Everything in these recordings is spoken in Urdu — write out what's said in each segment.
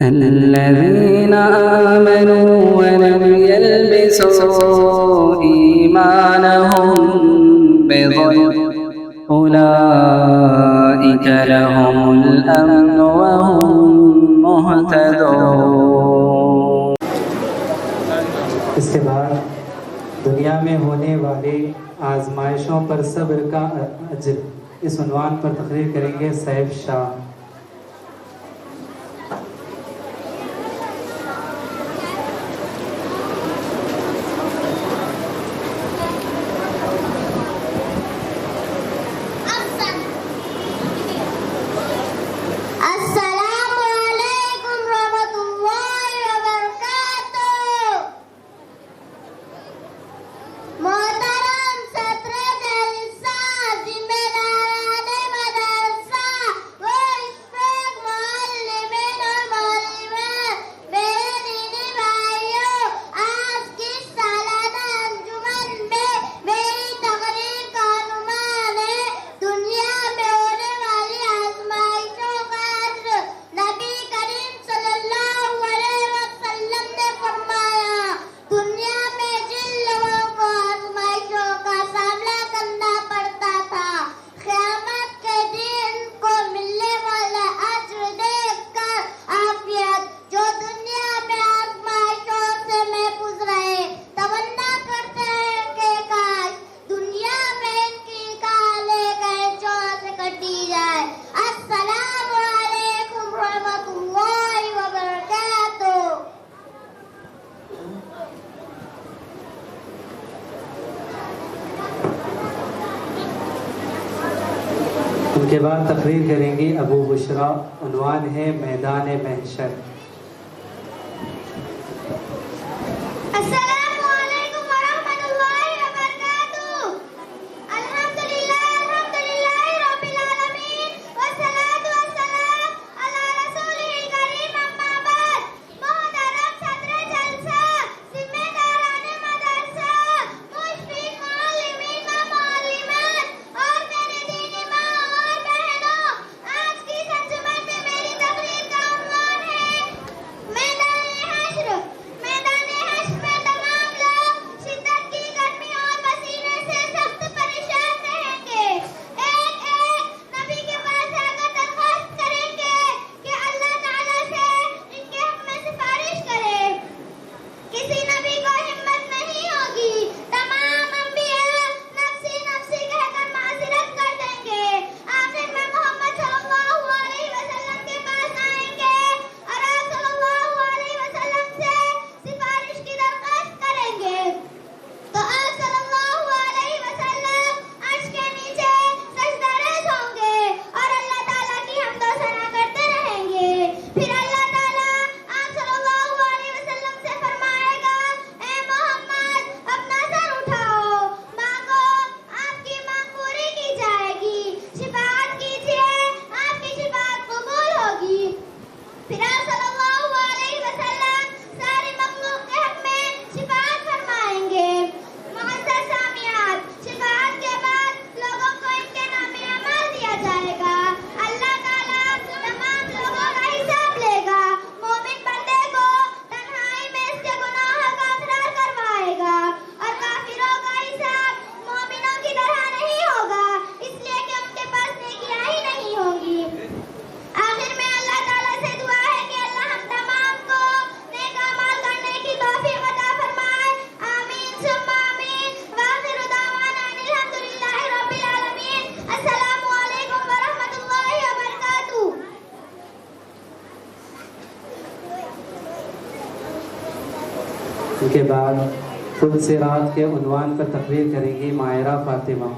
الذين آمنوا ولم يلبسوا إيمانهم بظلم أولئك لهم الأمن وهم مهتدون۔ اس کے بعد دنیا میں ہونے والے آزمائشوں پر صبر کا اجر، اس عنوان پر تقریر کریں گے سیف شاہ۔ ان کے بعد تقریر کریں گی ابو بشرا، عنوان ہے میدان محشر۔ ان کے بعد فلسرات کے عنوان پر تقریر کریں گی ماہرہ فاطمہ۔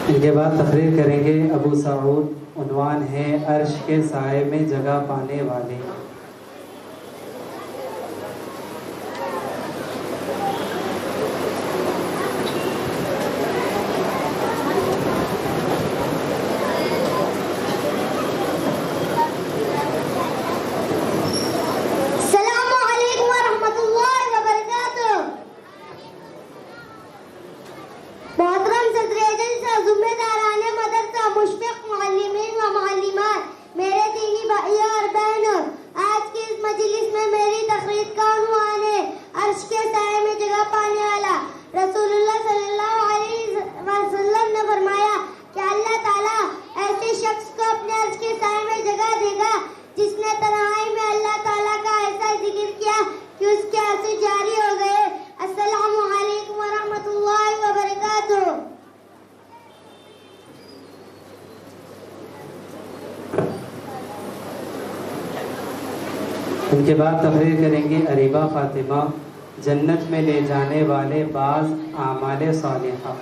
ان کے بعد تقریر کریں گے ابو سعود، عنوان ہے عرش کے سائے میں جگہ پانے والے۔ ان کے بعد تقریر کریں گے اریبہ فاطمہ، جنت میں لے جانے والے بعض اعمال صالحہ۔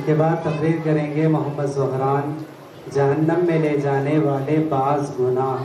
کے بعد تقریر کریں گے محمد زہران، جہنم میں لے جانے والے بعض گناہ۔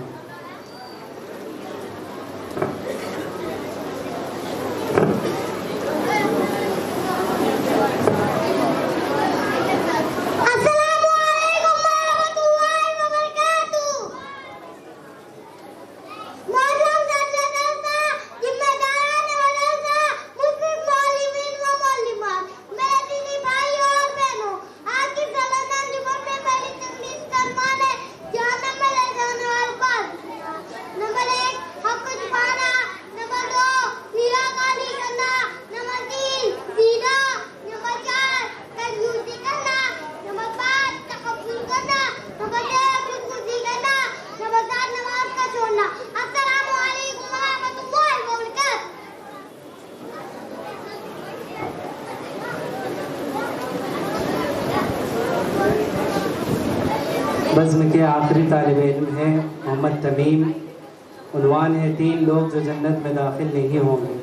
بزم کے آخری طالب علم ہیں محمد تمیم، عنوان ہے 3 لوگ جو جنت میں داخل نہیں ہوں گے۔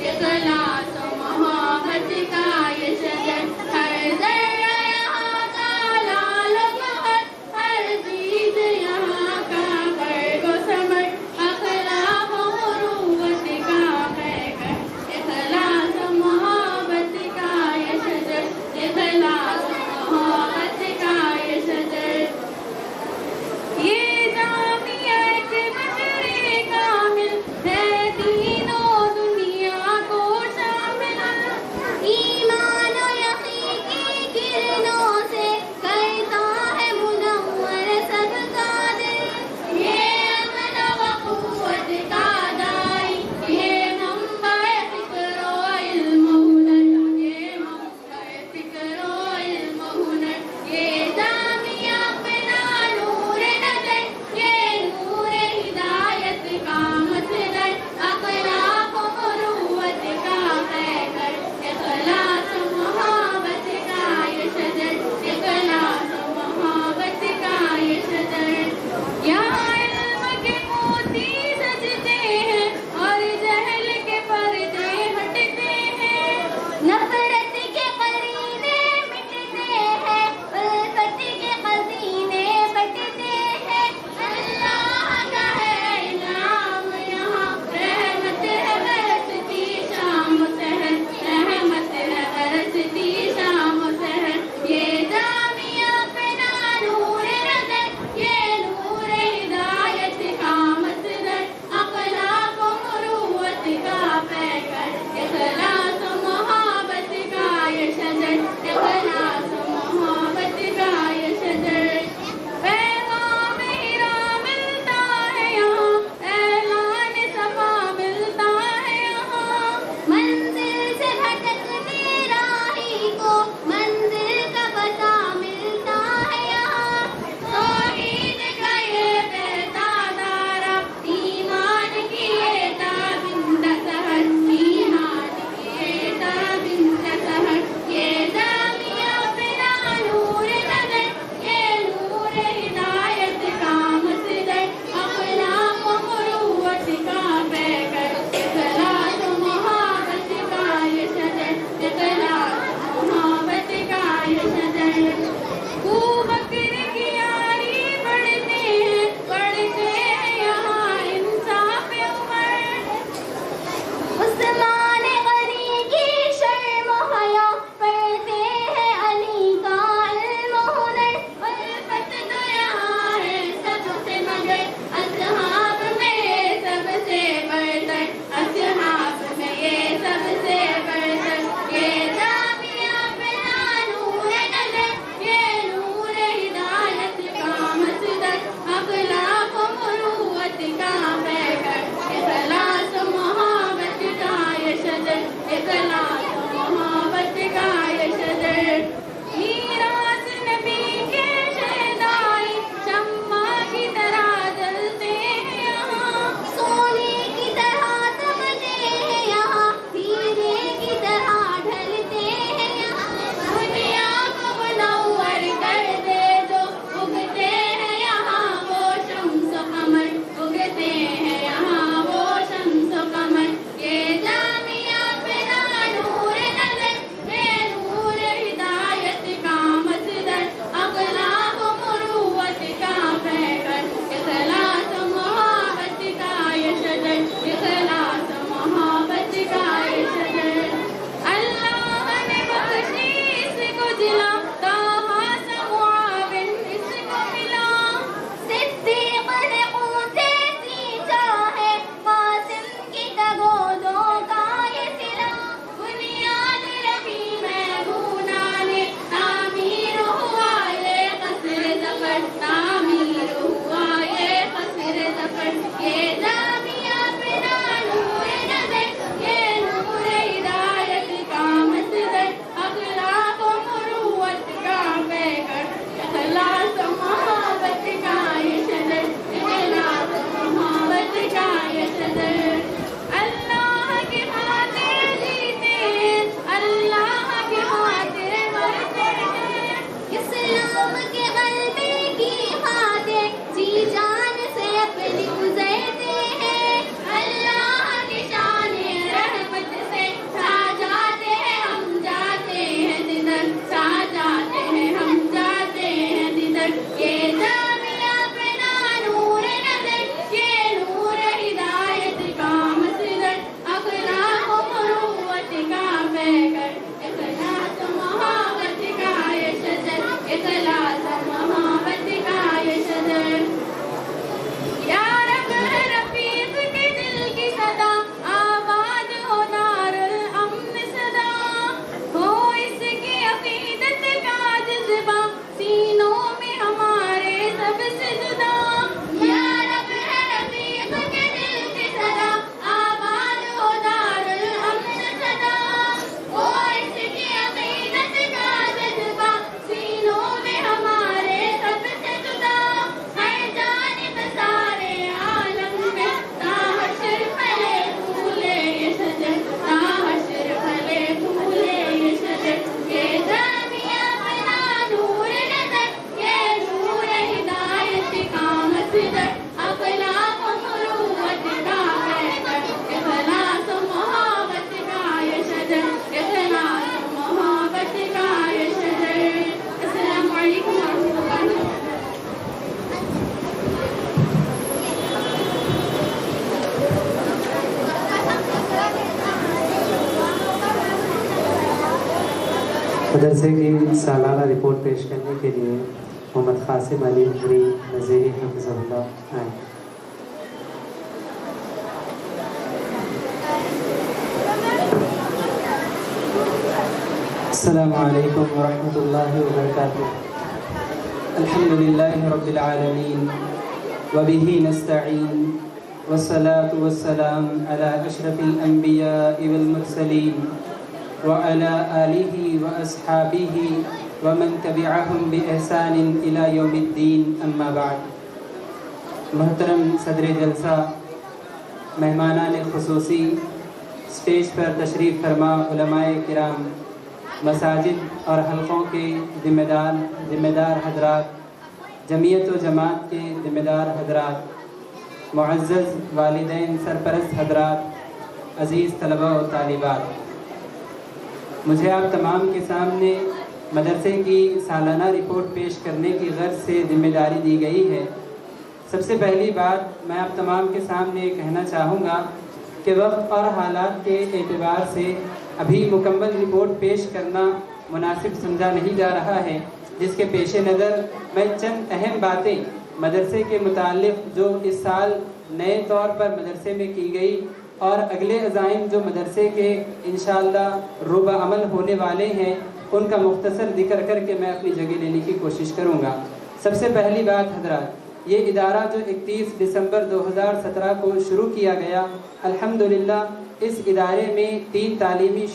Yes, مدرسے کی سالانہ رپورٹ پیش کرنے کے لیے محمد قاسم علی عمری نظیری حفظہ اللہ آئیں۔ السلام علیکم ورحمۃ اللہ وبرکاتہ۔ الحمدللہ رب العالمین وبہ نستعین والصلاة والسلام علی اشرف الانبیاء والمرسلین وعلى آلہ واصحابہ ومن تبعہم بإحسان الی یوم الدین، اما بعد۔ محترم صدر جلسہ، مہمانان خصوصی، اسٹیج پر تشریف فرما علماء کرام، مساجد اور حلقوں کے ذمہ دار حضرات، جمعیت و جماعت کے ذمہ دار حضرات، معزز والدین، سرپرست حضرات، عزیز طلباء و طالبات، مجھے آپ تمام کے سامنے مدرسے کی سالانہ رپورٹ پیش کرنے کی غرض سے ذمہ داری دی گئی ہے۔ سب سے پہلی بات میں آپ تمام کے سامنے یہ کہنا چاہوں گا کہ وقت اور حالات کے اعتبار سے ابھی مکمل رپورٹ پیش کرنا مناسب سمجھا نہیں جا رہا ہے، جس کے پیش نظر میں چند اہم باتیں مدرسے کے متعلق جو اس سال نئے طور پر مدرسے میں کی گئی اور اگلے عزائم جو مدرسے کے انشاءاللہ روبہ عمل ہونے والے ہیں، ان کا مختصر ذکر کر کے میں اپنی جگہ لینے کی کوشش کروں گا۔ سب سے پہلی بات حضرات، یہ ادارہ جو 31 دسمبر 2017 کو شروع کیا گیا، الحمدللہ اس ادارے میں 3 تعلیمی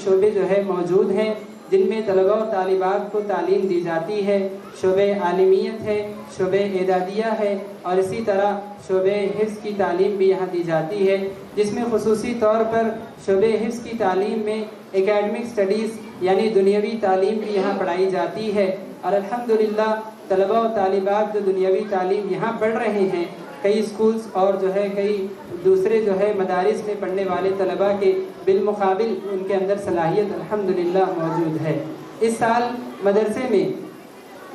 شعبے جو ہے موجود ہیں، جن میں طلباء و طالبات کو تعلیم دی جاتی ہے۔ شعبہ عالمیت ہے، شعبہ اعدادیہ ہے، اور اسی طرح شعبہ حفظ کی تعلیم بھی یہاں دی جاتی ہے، جس میں خصوصی طور پر شعبہ حفظ کی تعلیم میں اکیڈمک سٹڈیز یعنی دنیاوی تعلیم بھی یہاں پڑھائی جاتی ہے۔ اور الحمدللہ طلباء و طالبات جو دنیاوی تعلیم یہاں پڑھ رہے ہیں، کئی اسکولز اور کئی دوسرے مدارس میں پڑھنے والے طلباء کے بالمقابل ان کے اندر صلاحیت الحمدللہ موجود ہے۔ اس سال مدرسے میں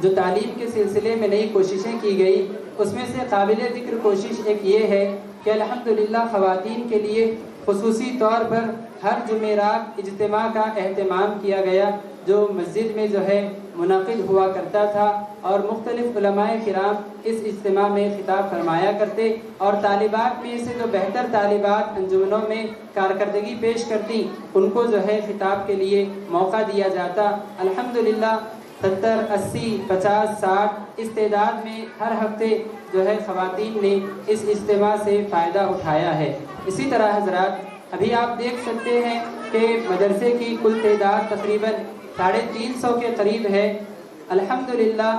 جو تعلیم کے سلسلے میں نئی کوششیں کی گئی، اس میں سے قابل ذکر کوشش ایک یہ ہے کہ الحمدللہ خواتین کے لیے خصوصی طور پر ہر جمعرات اجتماع کا اہتمام کیا گیا، جو مسجد میں منعقد ہوا کرتا تھا، اور مختلف علماء کرام اس اجتماع میں خطاب فرمایا کرتے، اور طالبات میں سے جو بہتر طالبات انجمنوں میں کارکردگی پیش کرتی، ان کو خطاب کے لیے موقع دیا جاتا۔ الحمدللہ 70، 80، 50، 60 اس تعداد میں ہر ہفتے خواتین نے اس اجتماع سے فائدہ اٹھایا ہے۔ اسی طرح حضرات ابھی آپ دیکھ سکتے ہیں کہ مدرسے کی کل تعداد تقریباً 350 کے قریب ہے۔ الحمدللہ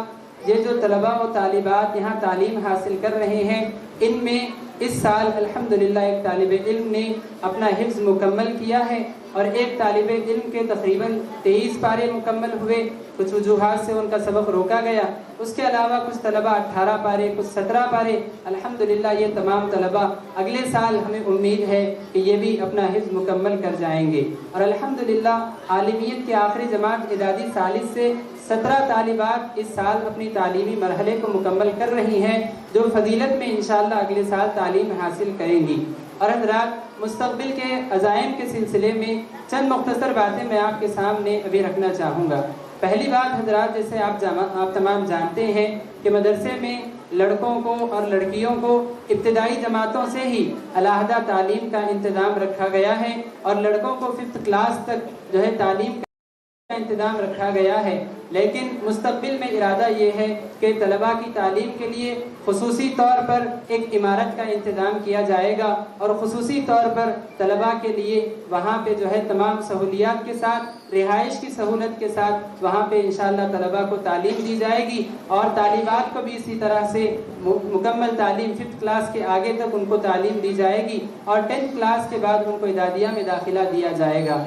یہ جو طلباء و طالبات یہاں تعلیم حاصل کر رہے ہیں، ان میں اس سال الحمدللہ ایک طالب علم نے اپنا حفظ مکمل کیا ہے، اور ایک طالب علم کے تقریباً 23 پارے مکمل ہوئے، کچھ وجوہات سے ان کا سبق روکا گیا۔ اس کے علاوہ کچھ طلباء 18 پارے، کچھ 17 پارے۔ الحمدللہ یہ تمام طلباء اگلے سال ہمیں امید ہے کہ یہ بھی اپنا حفظ مکمل کر جائیں گے۔ اور الحمدللہ عالمیت کے آخری جماعت اعدادی ثالث سے 17 طالبات اس سال اپنی تعلیمی مرحلے کو مکمل کر رہی ہیں، جو فضیلت میں انشاءاللہ اگلے سال تعلیم حاصل کریں گی۔ اور حضرات مستقبل کے عزائم کے سلسلے میں چند مختصر باتیں میں آپ کے سامنے ابھی رکھنا چاہوں گا۔ پہلی بات حضرات، جیسے آپ تمام جانتے ہیں کہ مدرسے میں لڑکوں کو اور لڑکیوں کو ابتدائی جماعتوں سے ہی علیحدہ تعلیم کا انتظام رکھا گیا ہے، اور لڑکوں کو 5th کلاس تک تعلیم کا انتظام رکھا گیا ہے۔ لیکن مستقبل میں ارادہ یہ ہے کہ طلباء کی تعلیم کے لیے خصوصی طور پر ایک عمارت کا انتظام کیا جائے گا، اور خصوصی طور پر طلباء کے لیے وہاں پہ تمام سہولیات کے ساتھ، رہائش کی سہولت کے ساتھ وہاں پہ انشاءاللہ طلباء کو تعلیم دی جائے گی، اور طالبات کو بھی اسی طرح سے مکمل تعلیم 5th کلاس کے آگے تک ان کو تعلیم دی جائے گی، اور 10th کلاس کے بعد ان کو اعدادیہ میں داخلہ دیا جائے گا۔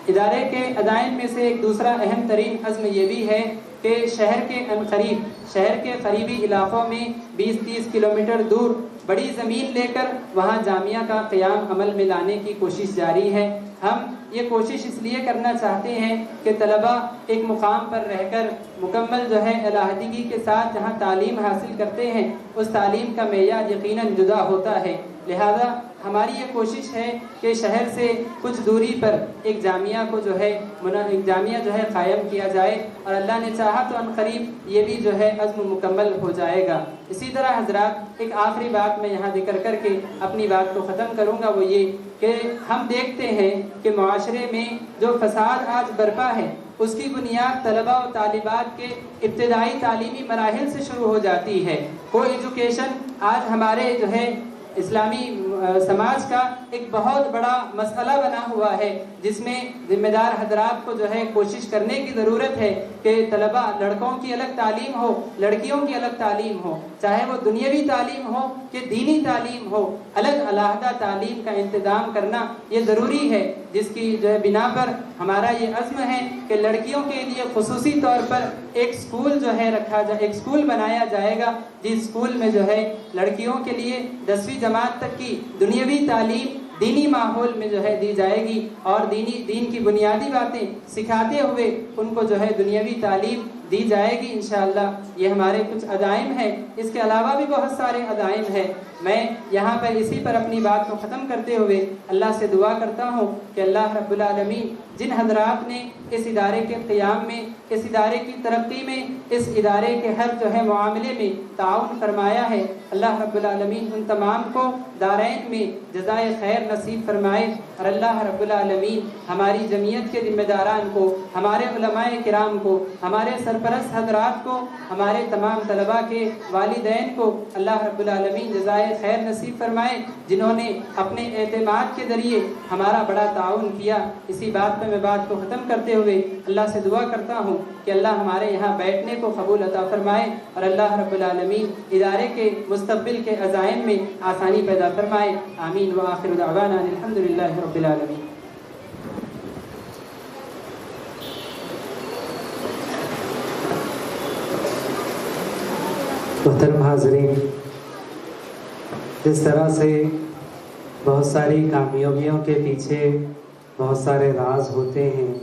ادارے کے عزائم میں سے ایک دوسرا اہم ترین عزم یہ بھی ہے کہ شہر کے قریبی علاقوں میں 20-30 کلومیٹر دور بڑی زمین لے کر وہاں جامعہ کا قیام عمل میں لانے کی کوشش جاری ہے۔ ہم یہ کوشش اس لیے کرنا چاہتے ہیں کہ طلباء ایک مقام پر رہ کر مکمل علیحدگی کے ساتھ جہاں تعلیم حاصل کرتے ہیں، اس تعلیم کا معیار یقیناً جدا ہوتا ہے، لہذا ہماری یہ کوشش ہے کہ شہر سے کچھ دوری پر ایک جامعہ کو جو ہے قائم کیا جائے، اور اللہ نے چاہا تو ان قریب یہ بھی جو ہے عزم مکمل ہو جائے گا۔ اسی طرح حضرات، ایک آخری بات میں یہاں ذکر کر کے اپنی بات کو ختم کروں گا، وہ یہ کہ ہم دیکھتے ہیں کہ معاشرے میں جو فساد آج برپا ہے اس کی بنیاد طلبہ و طالبات کے ابتدائی تعلیمی مراحل سے شروع ہو جاتی ہے۔ کو ایجوکیشن آج ہمارے جو ہے اسلامی سماج کا ایک بہت بڑا مسئلہ بنا ہوا ہے، جس میں ذمہ دار حضرات کو جو ہے کوشش کرنے کی ضرورت ہے کہ طلبہ، لڑکوں کی الگ تعلیم ہو، لڑکیوں کی الگ تعلیم ہو، چاہے وہ دنیاوی تعلیم ہو کہ دینی تعلیم ہو، الگ علیحدہ تعلیم کا انتظام کرنا یہ ضروری ہے، جس کی جو ہے بنا پر ہمارا یہ عزم ہے کہ لڑکیوں کے لیے خصوصی طور پر ایک اسکول جو ہے ایک اسکول بنایا جائے گا، جس اسکول میں جو ہے لڑکیوں کے لیے 10ویں جماعت تک کی دنیاوی تعلیم دینی ماحول میں جو ہے دی جائے گی، اور دین کی بنیادی باتیں سکھاتے ہوئے ان کو جو ہے دنیاوی تعلیم دی جائے گی انشاءاللہ۔ یہ ہمارے کچھ عزائم ہیں، اس کے علاوہ بھی بہت سارے عزائم ہیں۔ میں یہاں پر اسی پر اپنی بات کو ختم کرتے ہوئے اللہ سے دعا کرتا ہوں کہ اللہ رب العالمین جن حضرات نے اس ادارے کے قیام میں، اس ادارے کی ترقی میں، اس ادارے کے ہر جو ہے معاملے میں تعاون فرمایا ہے، اللہ رب العالمین ان تمام کو دارین میں جزائے خیر نصیب فرمائے، اور اللہ رب العالمین ہماری جمعیت کے ذمہ داران کو، ہمارے علماء کرام کو، ہمارے سرپرست حضرات کو، ہمارے تمام طلباء کے والدین کو اللہ رب العالمین جزائے خیر نصیب فرمائے، جنہوں نے اپنے اعتماد کے ذریعے ہمارا بڑا تعاون کیا۔ اسی بات پہ میں بات کو ختم کرتے ہوئے اللہ سے دعا کرتا ہوں کہ اللہ ہمارے یہاں بیٹھنے کو قبول عطا فرمائے، اور اللہ رب العالمین ادارے کے مستقبل کے عزائم میں آسانی پیدا فرمائے۔ آمین وآخر دعوانا الحمدللہ رب العالمین۔ محترم حاضرین، جس طرح سے بہت ساری کامیابیوں کے پیچھے بہت سارے راز ہوتے ہیں،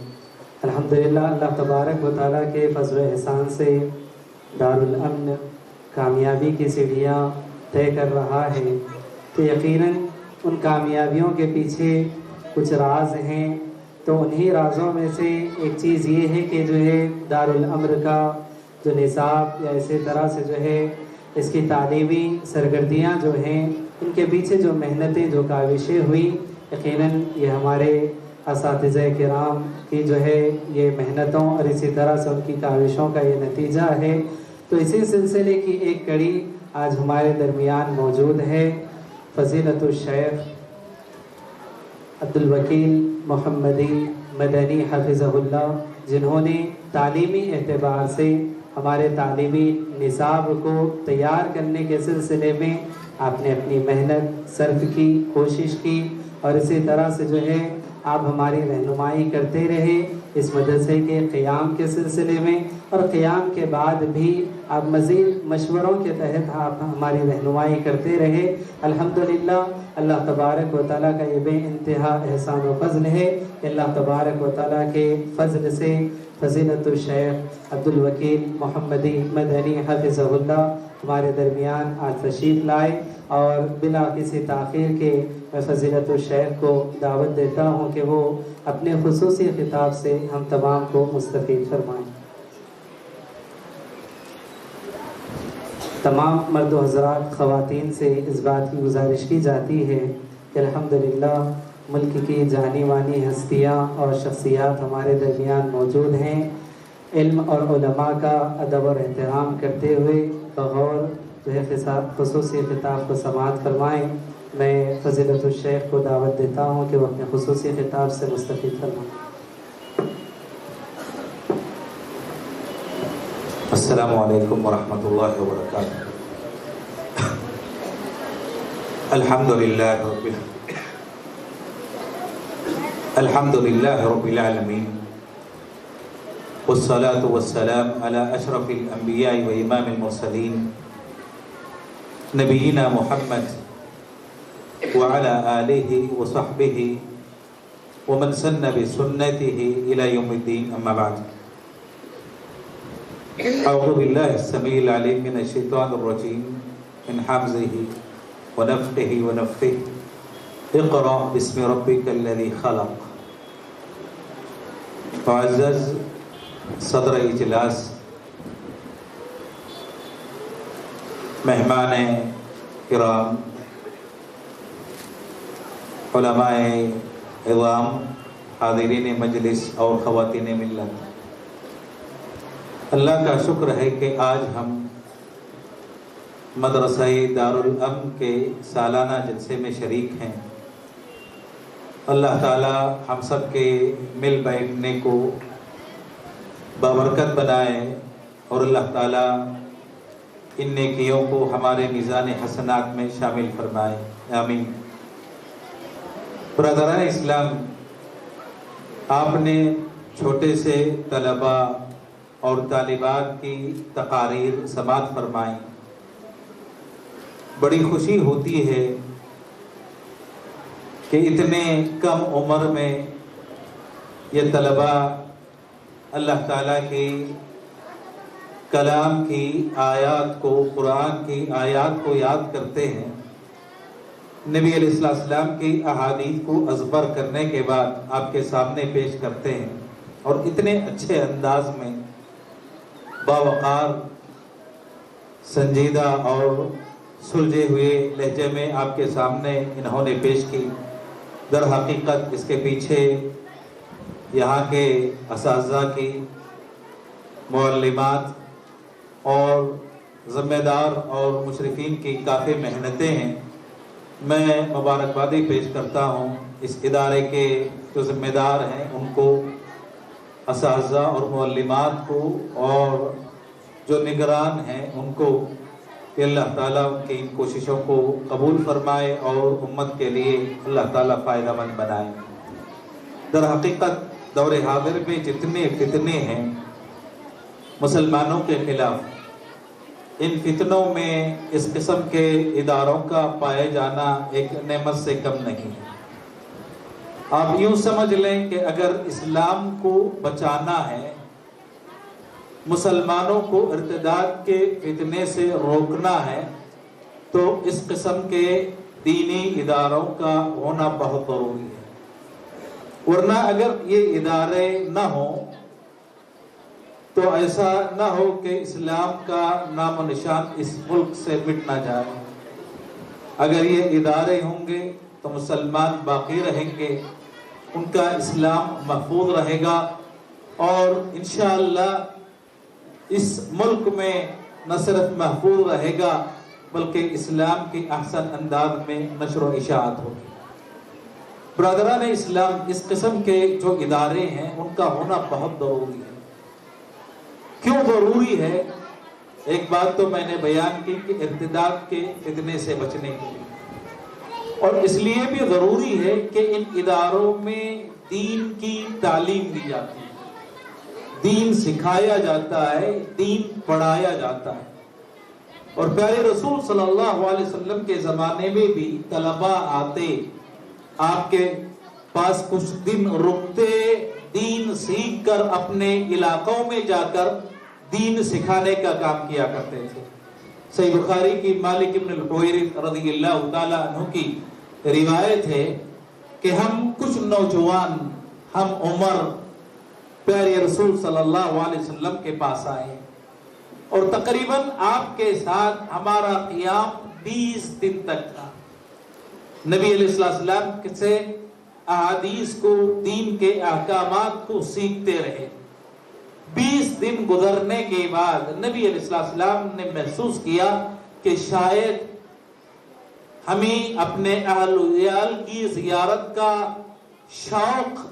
الحمدللہ اللہ تبارک و تعالیٰ کے فضل و احسان سے دارالامن کامیابی کی سیڑھیاں طے کر رہا ہے، تو یقیناً ان کامیابیوں کے پیچھے کچھ راز ہیں۔ تو انہی رازوں میں سے ایک چیز یہ ہے کہ جو ہے دارالامن کا جو نصاب یا اسی طرح سے جو ہے اس کی تعلیمی سرگردیاں جو ہیں، ان کے پیچھے جو محنتیں، جو کاوشیں ہوئی، یقیناً یہ ہمارے اساتذہ کرام کی جو ہے یہ محنتوں اور اسی طرح سے ان کی کاوشوں کا یہ نتیجہ ہے۔ تو اسی سلسلے کی ایک کڑی آج ہمارے درمیان موجود ہے۔ فضیلت الشیخ عبدالوکیل محمدی مدنی حفظہ اللہ، جنہوں نے تعلیمی اعتبار سے ہمارے تعلیمی نصاب کو تیار کرنے کے سلسلے میں آپ نے اپنی محنت صرف کی، کوشش کی، اور اسی طرح سے جو ہے آپ ہماری رہنمائی کرتے رہے اس مدرسے کے قیام کے سلسلے میں، اور قیام کے بعد بھی آپ مزید مشوروں کے تحت آپ ہماری رہنمائی کرتے رہے۔ الحمدللہ اللہ تبارک و تعالیٰ کا یہ بے انتہا احسان و فضل ہے کہ اللہ تبارک و تعالیٰ کے فضل سے فضیلت الشیخ عبدالوکیل محمدی مدنی حفظہ اللہ ہمارے درمیان آج تشریف لائے، اور بلا کسی تاخیر کے میں فضیلت الشیخ کو دعوت دیتا ہوں کہ وہ اپنے خصوصی خطاب سے ہم تمام کو مستفید فرمائیں۔ تمام مرد و حضرات، خواتین سے اس بات کی گزارش کی جاتی ہے کہ الحمدللہ ملک کی جانی مانی ہستیاں اور شخصیات ہمارے درمیان موجود ہیں، علم اور علماء کا ادب اور احترام کرتے ہوئے بغور جو ہے خصوصی خطاب کو سماعت فرمائیں۔ میں فضیلت الشیخ کو دعوت دیتا ہوں کہ وہ اپنے خصوصی خطاب سے مستفید فرمائیں۔ السلام علیکم ورحمۃ اللہ وبرکاتہ۔ الحمدللہ رب العالمین، والصلاة والسلام علی اشرف الانبیاء و امام المرسلین نبینا محمد وعلى آلہ وصحبہ ومن سن بسنتہ الى یوم الدین، اما بعد۔ اعوذ باللہ السمیع العلیم من الشیطان الرجیم من حمزہ ونفخه ونفثه اقرأ باسم ربك الذي خلق۔ معزز صدر اجلاس، مہمان کرام، علماء عظام، حاضرین مجلس اور خواتین ملت، اللہ کا شکر ہے کہ آج ہم مدرسہ دارالامن کے سالانہ جلسے میں شریک ہیں۔ اللہ تعالی ہم سب کے مل بیٹھنے کو بابرکت بنائے اور اللہ تعالی ان نیکیوں کو ہمارے میزان حسنات میں شامل فرمائے، آمین۔ برادران اسلام، آپ نے چھوٹے سے طلباء اور طالبات کی تقاریر سماعت فرمائی۔ بڑی خوشی ہوتی ہے کہ اتنے کم عمر میں یہ طلباء اللہ تعالیٰ کی کلام کی آیات کو، قرآن کی آیات کو یاد کرتے ہیں، نبی علیہ السلام کی احادیث کو ازبر کرنے کے بعد آپ کے سامنے پیش کرتے ہیں، اور اتنے اچھے انداز میں باوقار، سنجیدہ اور سلجھے ہوئے لہجے میں آپ کے سامنے انہوں نے پیش کی۔ در حقیقت اس کے پیچھے یہاں کے اساتذہ کی، معلمات اور ذمہ دار اور مشرفین کی کافی محنتیں ہیں۔ میں مبارکبادی پیش کرتا ہوں اس ادارے کے جو ذمہ دار ہیں ان کو، اساتذہ اور معلمات کو، اور جو نگران ہیں ان کو، کہ اللہ تعالیٰ ان کی ان کوششوں کو قبول فرمائے اور امت کے لیے اللہ تعالیٰ فائدہ مند بنائے۔ در حقیقت دور حاضر میں جتنے فتنے ہیں مسلمانوں کے خلاف، ان فتنوں میں اس قسم کے اداروں کا پائے جانا ایک نعمت سے کم نہیں ہے۔ آپ یوں سمجھ لیں کہ اگر اسلام کو بچانا ہے، مسلمانوں کو ارتداد کے فتنے سے روکنا ہے، تو اس قسم کے دینی اداروں کا ہونا بہت ضروری ہے۔ ورنہ اگر یہ ادارے نہ ہوں تو ایسا نہ ہو کہ اسلام کا نام و نشان اس ملک سے مٹ نہ جائے۔ اگر یہ ادارے ہوں گے تو مسلمان باقی رہیں گے، ان کا اسلام محفوظ رہے گا، اور انشاءاللہ اس ملک میں نہ صرف محفوظ رہے گا بلکہ اسلام کی احسن انداز میں نشر و اشاعت ہوگی۔ برادران اسلام، اس قسم کے جو ادارے ہیں ان کا ہونا بہت ضروری ہے۔ کیوں ضروری ہے؟ ایک بات تو میں نے بیان کی کہ ارتداد کے فتنے سے بچنے کے لیے، اور اس لیے بھی ضروری ہے کہ ان اداروں میں دین کی تعلیم دی جاتی ہے، دین سکھایا جاتا ہے، دین پڑھایا جاتا ہے۔ اور پیارے رسول صلی اللہ علیہ وسلم کے زمانے میں بھی طلباء آتے، آپ کے پاس کچھ دن رکتے، دین سیکھ کر اپنے علاقوں میں جا کر دین سکھانے کا کام کیا کرتے تھے۔ صحیح بخاری کی مالک بن الحویرث رضی اللہ تعالیٰ عنہ کی روایت ہے کہ ہم کچھ نوجوان، ہم عمر، پیارے رسول صلی اللہ علیہ وسلم کے پاس آئے، اور تقریباً آپ کے ساتھ ہمارا قیام 20 دن تک تھا۔ نبی علیہ السلام سے احادیث کو، دین کے احکامات کو سیکھتے رہے۔ 20 دن گزرنے کے بعد نبی علیہ السلام نے محسوس کیا کہ شاید ہمیں اپنے اہل و عیال کی زیارت کا شوق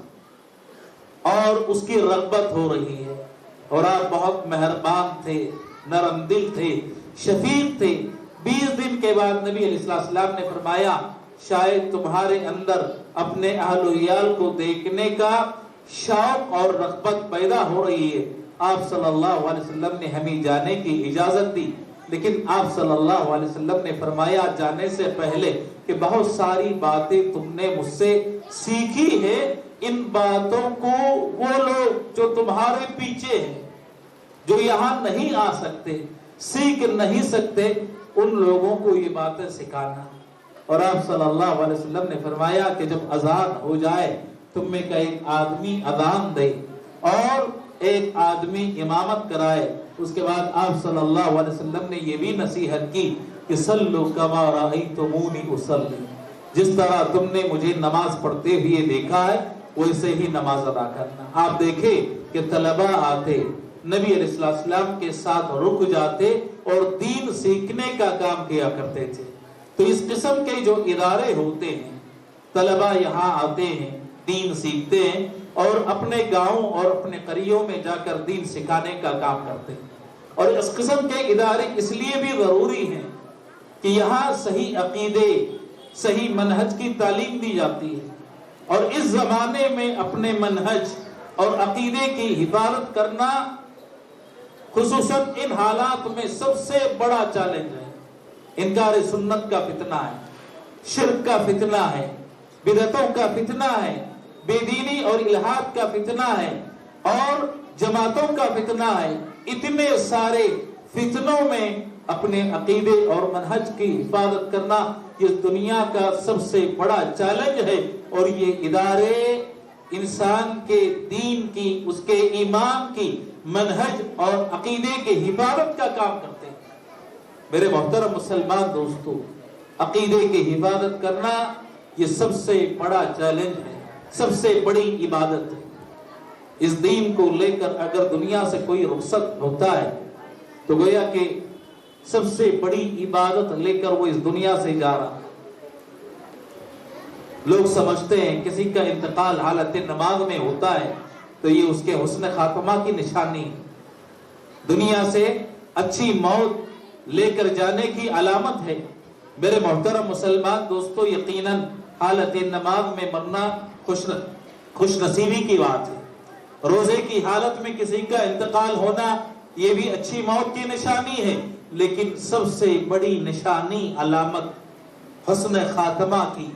اور اس کی رغبت ہو رہی ہے، اور آپ بہت مہربان تھے، نرم دل تھے، شفیق تھے۔ 20 دن کے بعد نبی علیہ السلام نے فرمایا شاید تمہارے اندر اپنے اہل و عیال کو دیکھنے کا شوق اور رغبت پیدا ہو رہی ہے۔ آپ صلی اللہ علیہ وسلم نے ہمیں جانے کی اجازت دی، لیکن آپ صلی اللہ علیہ وسلم نے فرمایا جانے سے پہلے کہ بہت ساری باتیں تم نے مجھ سے سیکھی ہے، ان باتوں کو وہ لوگ جو تمہارے پیچھے ہیں، جو یہاں نہیں آ سکتے، سیکھ نہیں سکتے، ان لوگوں کو یہ باتیں سکھانا۔ اور آپ صلی اللہ علیہ وسلم نے فرمایا کہ جب اذان ہو جائے تم میں کا ایک آدمی اذان دے اور ایک آدمی امامت کرائے. اس کے بعد آپ صلی اللہ علیہ وسلم نے یہ بھی نصیحت کی کہ صلو کما رأیتمونی اصلی، جس طرح تم نے مجھے نماز پڑھتے ہوئے دیکھا ہے ویسے ہی نماز ادا کرنا. آپ دیکھیں کہ طلباء آتے نبی علیہ السلام کے ساتھ رک جاتے اور دین سیکھنے کا کام کیا کرتے تھے. تو اس قسم کے جو ادارے ہوتے ہیں، طلباء یہاں آتے ہیں، دین سیکھتے ہیں اور اپنے گاؤں اور اپنے قریوں میں جا کر دین سکھانے کا کام کرتے ہیں. اور اس قسم کے ادارے اس لیے بھی ضروری ہیں کہ یہاں صحیح عقیدے، صحیح منہج کی تعلیم دی جاتی ہے. اور اس زمانے میں اپنے منہج اور عقیدے کی حفاظت کرنا خصوصاً ان حالات میں سب سے بڑا چیلنج ہے. انکار سنت کا فتنہ ہے، شرک کا فتنہ ہے، بدعتوں کا فتنہ ہے، بے دینی اور الحاد کا فتنہ ہے اور جماعتوں کا فتنہ ہے. اتنے سارے فتنوں میں اپنے عقیدے اور منہج کی حفاظت کرنا یہ دنیا کا سب سے بڑا چیلنج ہے. اور یہ ادارے انسان کے دین کی، اس کے ایمان کی، منہج اور عقیدے کی حفاظت کا کام کرتے ہیں. میرے محترم مسلمان دوستو، عقیدے کی حفاظت کرنا یہ سب سے بڑا چیلنج ہے، سب سے بڑی عبادت ہے. اس دین کو لے کر اگر دنیا سے کوئی رخصت ہوتا ہے تو گویا کہ سب سے بڑی عبادت لے کر وہ اس دنیا سے جا رہا. لوگ سمجھتے ہیں کسی کا انتقال حالت نماز میں ہوتا ہے تو یہ اس کے حسن خاتمہ کی نشانی ہے، دنیا سے اچھی موت لے کر جانے کی علامت ہے. میرے محترم مسلمان دوستو، یقیناً حالت نماز میں مرنا خوش نصیبی کی بات ہے. روزے کی حالت میں کسی کا انتقال ہونا یہ بھی اچھی موت کی نشانی ہے، لیکن سب سے بڑی نشانی، علامت حسن خاتمہ کی،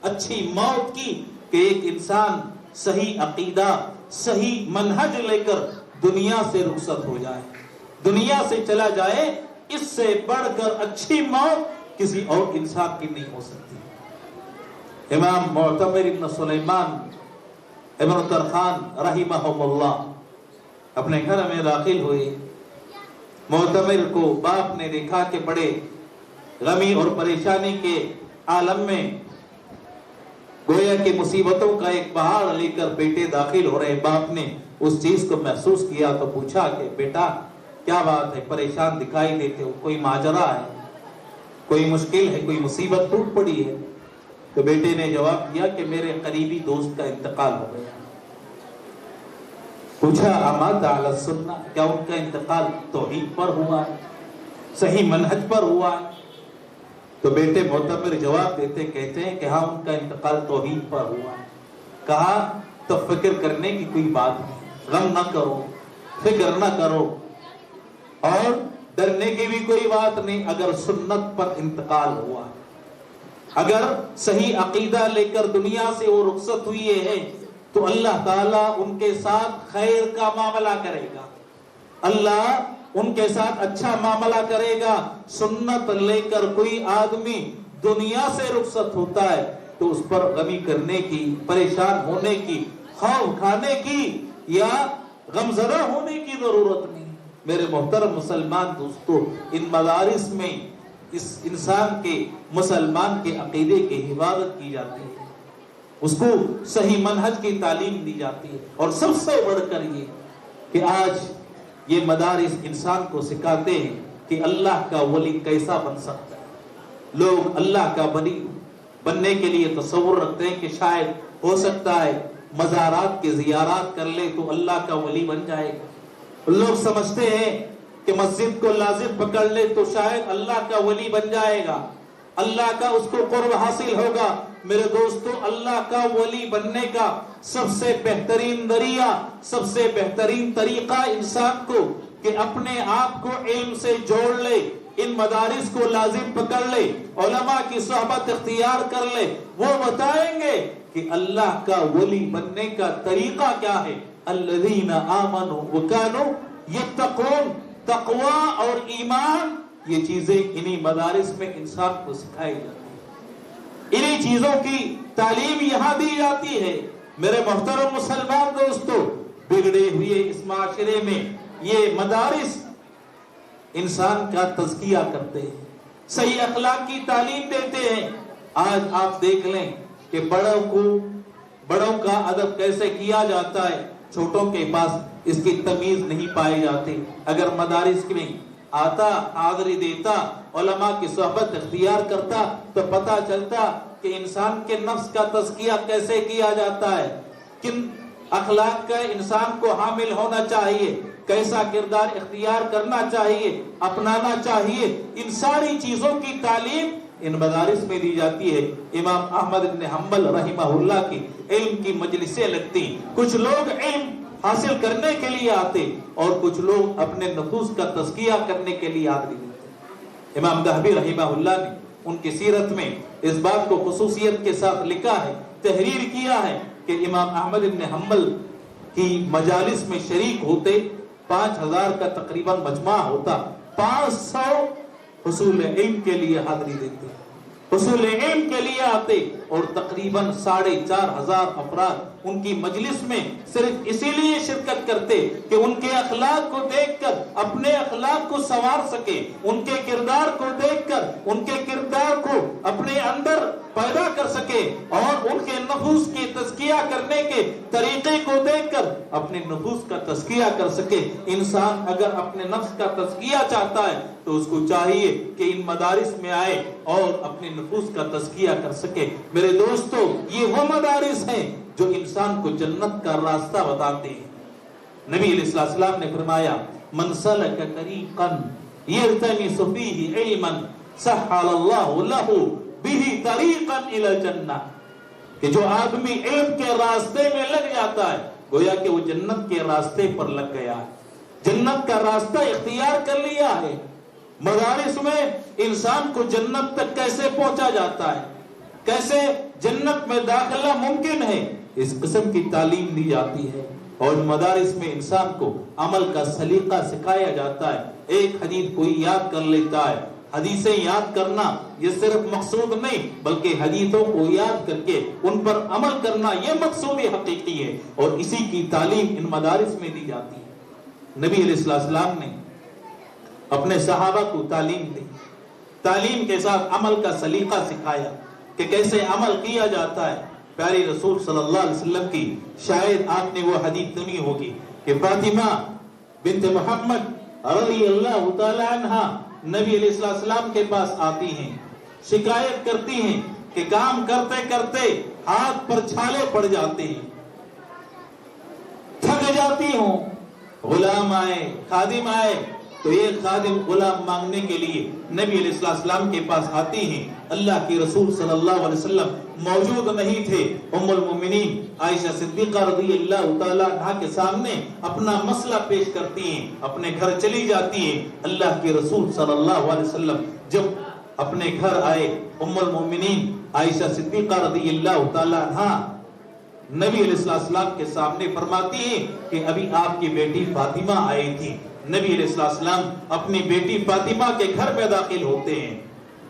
اچھی موت کی کہ ایک انسان صحیح عقیدہ، صحیح منہج لے کر دنیا سے رخصت ہو جائے، دنیا سے چلا جائے. اس سے بڑھ کر اچھی موت کسی اور انسان کی نہیں ہو سکتی. امام معتمر ابن سلیمان ابن ترخان رحمہم اللہ اپنے گھر میں داخل ہوئے. معتمر کو باپ نے دیکھا کہ بڑے غمی اور پریشانی کے عالم میں گویا کہ مصیبتوں کا ایک پہاڑ لے کر بیٹے داخل ہو رہے. باپ نے اس چیز کو محسوس کیا تو پوچھا کہ بیٹا کیا بات ہے، پریشان دکھائی دیتے ہو، کوئی ماجرا ہے، کوئی مشکل ہے، کوئی مصیبت ٹوٹ پڑی ہے؟ تو بیٹے نے جواب دیا کہ میرے قریبی دوست کا انتقال ہو گیا. پوچھا امات علی السنہ، کیا ان کا انتقال توحید پر ہوا ہے، صحیح منہج پر ہوا ہے؟ تو بیٹے معتبر جواب دیتے کہتے ہیں کہ ہاں ان کا انتقال توحید پر ہوا ہے. کہا تو فکر کرنے کی کوئی بات نہیں، غم نہ کرو، فکر نہ کرو اور ڈرنے کی بھی کوئی بات نہیں. اگر سنت پر انتقال ہوا، اگر صحیح عقیدہ لے کر دنیا سے وہ رخصت ہوئی ہے تو اللہ تعالیٰ ان کے ساتھ خیر کا معاملہ کرے گا، اللہ ان کے ساتھ اچھا معاملہ کرے گا. سنت لے کر کوئی آدمی دنیا سے رخصت ہوتا ہے تو اس پر غمی کرنے کی، پریشان ہونے کی، خوف کھانے کی یا غمزدہ ہونے کی ضرورت نہیں. میرے محترم مسلمان دوستو، ان مدارس میں اس انسان کے، مسلمان کے عقیدے کی حفاظت کی جاتی ہے، اس کو صحیح منہج کی تعلیم دی جاتی ہے. اور سب سے بڑھ کر یہ کہ آج یہ مدارس انسان کو سکھاتے ہیں کہ اللہ کا ولی کیسا بن سکتا ہے. لوگ اللہ کا ولی بننے کے لیے تصور رکھتے ہیں کہ شاید ہو سکتا ہے مزارات کی زیارات کر لے تو اللہ کا ولی بن جائے گا. لوگ سمجھتے ہیں کہ مسجد کو لازم پکڑ لے تو شاید اللہ کا ولی بن جائے گا، اللہ کا اس کو قرب حاصل ہوگا. میرے دوستو، اللہ کا ولی بننے کا سب سے بہترین ذریعہ، سب سے بہترین طریقہ انسان کو کہ اپنے آپ کو علم سے جوڑ لے، ان مدارس کو لازم پکڑ لے، علماء کی صحبت اختیار کر لے. وہ بتائیں گے کہ اللہ کا ولی بننے کا طریقہ کیا ہے. الذین آمنوا وکانوا یتقون، تقوی اور ایمان، یہ چیزیں انہی مدارس میں انسان کو سکھائی جاتی ہیں. چیزوں کی تعلیم یہاں دی جاتی ہے۔ میرے محترم مسلمان دوستو، بگڑے ہوئے اس معاشرے میں یہ مدارس انسان کا تزکیہ کرتے ہیں، صحیح اخلاق کی تعلیم دیتے ہیں۔ آج آپ دیکھ لیں کہ بڑوں کا ادب کیسے کیا جاتا ہے، چھوٹوں کے پاس اس کی تمیز نہیں پائی جاتی۔ اگر مدارس میں آتا، حاضری دیتا، علماء کی صحبت اختیار کرتا تو پتہ چلتا کہ انسان کے نفس کا تزکیہ کیسے کیا جاتا ہے، کن اخلاق کا انسان کو حامل ہونا چاہیے، کیسا کردار اختیار کرنا چاہیے، اپنانا چاہیے۔ ان ساری چیزوں کی تعلیم ان مدارس میں دی جاتی ہے۔ امام احمد بن حنبل رحمہ اللہ کی علم کی مجلسیں لگتی، کچھ لوگ علم حاصل کرنے کے لیے آتے اور کچھ لوگ اپنے نفوس کا تزکیہ کرنے کے لیے حاضری دیتے۔ امام ذہبی رحمہ اللہ نے ان کی سیرت میں اس بات کو خصوصیت کے ساتھ لکھا ہے، تحریر کیا ہے کہ امام احمد بن حنبل کی مجالس میں شریک ہوتے 5000 کا تقریباً مجمع ہوتا، 500 حصول علم کے لیے حاضری دیتے، حصول علم کے لیے آتے، اور تقریباً 4500 افراد ان کی مجلس میں صرف اسی لیے شرکت کرتے کہ ان کے اخلاق کو دیکھ کر اپنے اخلاق کو سنوار سکے، ان کے کردار کو دیکھ کر ان کے کردار کو اپنے اندر پیدا کر سکے، اور ان کے نفوس کی تزکیہ کرنے کے طریقے کو دیکھ کر اپنے نفوس کا تزکیہ کر سکے۔ انسان اگر اپنے نفس کا تزکیہ چاہتا ہے تو اس کو چاہیے کہ ان مدارس میں آئے اور اپنے نفوس کا تزکیہ کر سکے۔ میرے دوستو، یہ وہ مدارس ہیں جو انسان کو جنت کا راستہ بتاتے ہیں۔ نبی علیہ السلام نے فرمایا، من سلک طریقا یلتمس فیہ علما سہل اللہ لہ بہ طریقا الی الجنہ، کہ جو آدمی علم کے راستے میں لگ جاتا ہے گویا کہ وہ جنت کے راستے پر لگ گیا ہے، جنت کا راستہ اختیار کر لیا ہے۔ مدارس میں انسان کو جنت تک کیسے پہنچا جاتا ہے، کیسے جنت میں داخلہ ممکن ہے، اس قسم کی تعلیم دی جاتی ہے۔ اور مدارس میں انسان کو عمل کا سلیقہ سکھایا جاتا ہے۔ ایک حدیث کوئی یاد کر لیتا ہے، حدیثیں یاد کرنا یہ صرف مقصود نہیں بلکہ حدیثوں کو یاد کر کے ان پر عمل کرنا یہ مقصود حقیقی ہے، اور اسی کی تعلیم ان مدارس میں دی جاتی ہے۔ نبی علیہ السلام نے اپنے صحابہ کو تعلیم دی، تعلیم کے ساتھ عمل کا سلیقہ سکھایا کہ کیسے عمل کیا جاتا ہے۔ پیارے رسول صلی اللہ علیہ وسلم کی شاید آپ نے وہ حدیث سنی ہوگی کہ فاطمہ بنت محمد رضی اللہ تعالی عنہ نبی علیہ السلام کے پاس آتی ہیں، شکایت کرتی ہیں کہ کام کرتے کرتے ہاتھ پر چھالے پڑ جاتے ہیں، تھک جاتی ہوں۔ غلام آئے، خادم آئے تو ایک خادم غلام مانگنے کے لیے نبی علیہ السلام کے پاس آتی ہیں۔ اللہ کی رسول صلی اللہ علیہ وسلم موجود نہیں تھے۔ ام المومنین عائشہ صدیقہ رضی اللہ تعالی عنہا کے سامنے اپنا مسئلہ پیش کرتی ہیں، اپنے گھر چلی جاتی ہیں۔ اللہ کے رسول صلی اللہ علیہ وسلم جب اپنے گھر آئے، ام المومنین عائشہ صدیقہ رضی اللہ تعالی عنہا نبی علیہ السلام کے سامنے فرماتی ہیں کہ ابھی آپ کی بیٹی فاطمہ آئی تھی۔ نبی علیہ السلام اپنی بیٹی فاطمہ کے گھر میں داخل ہوتے ہیں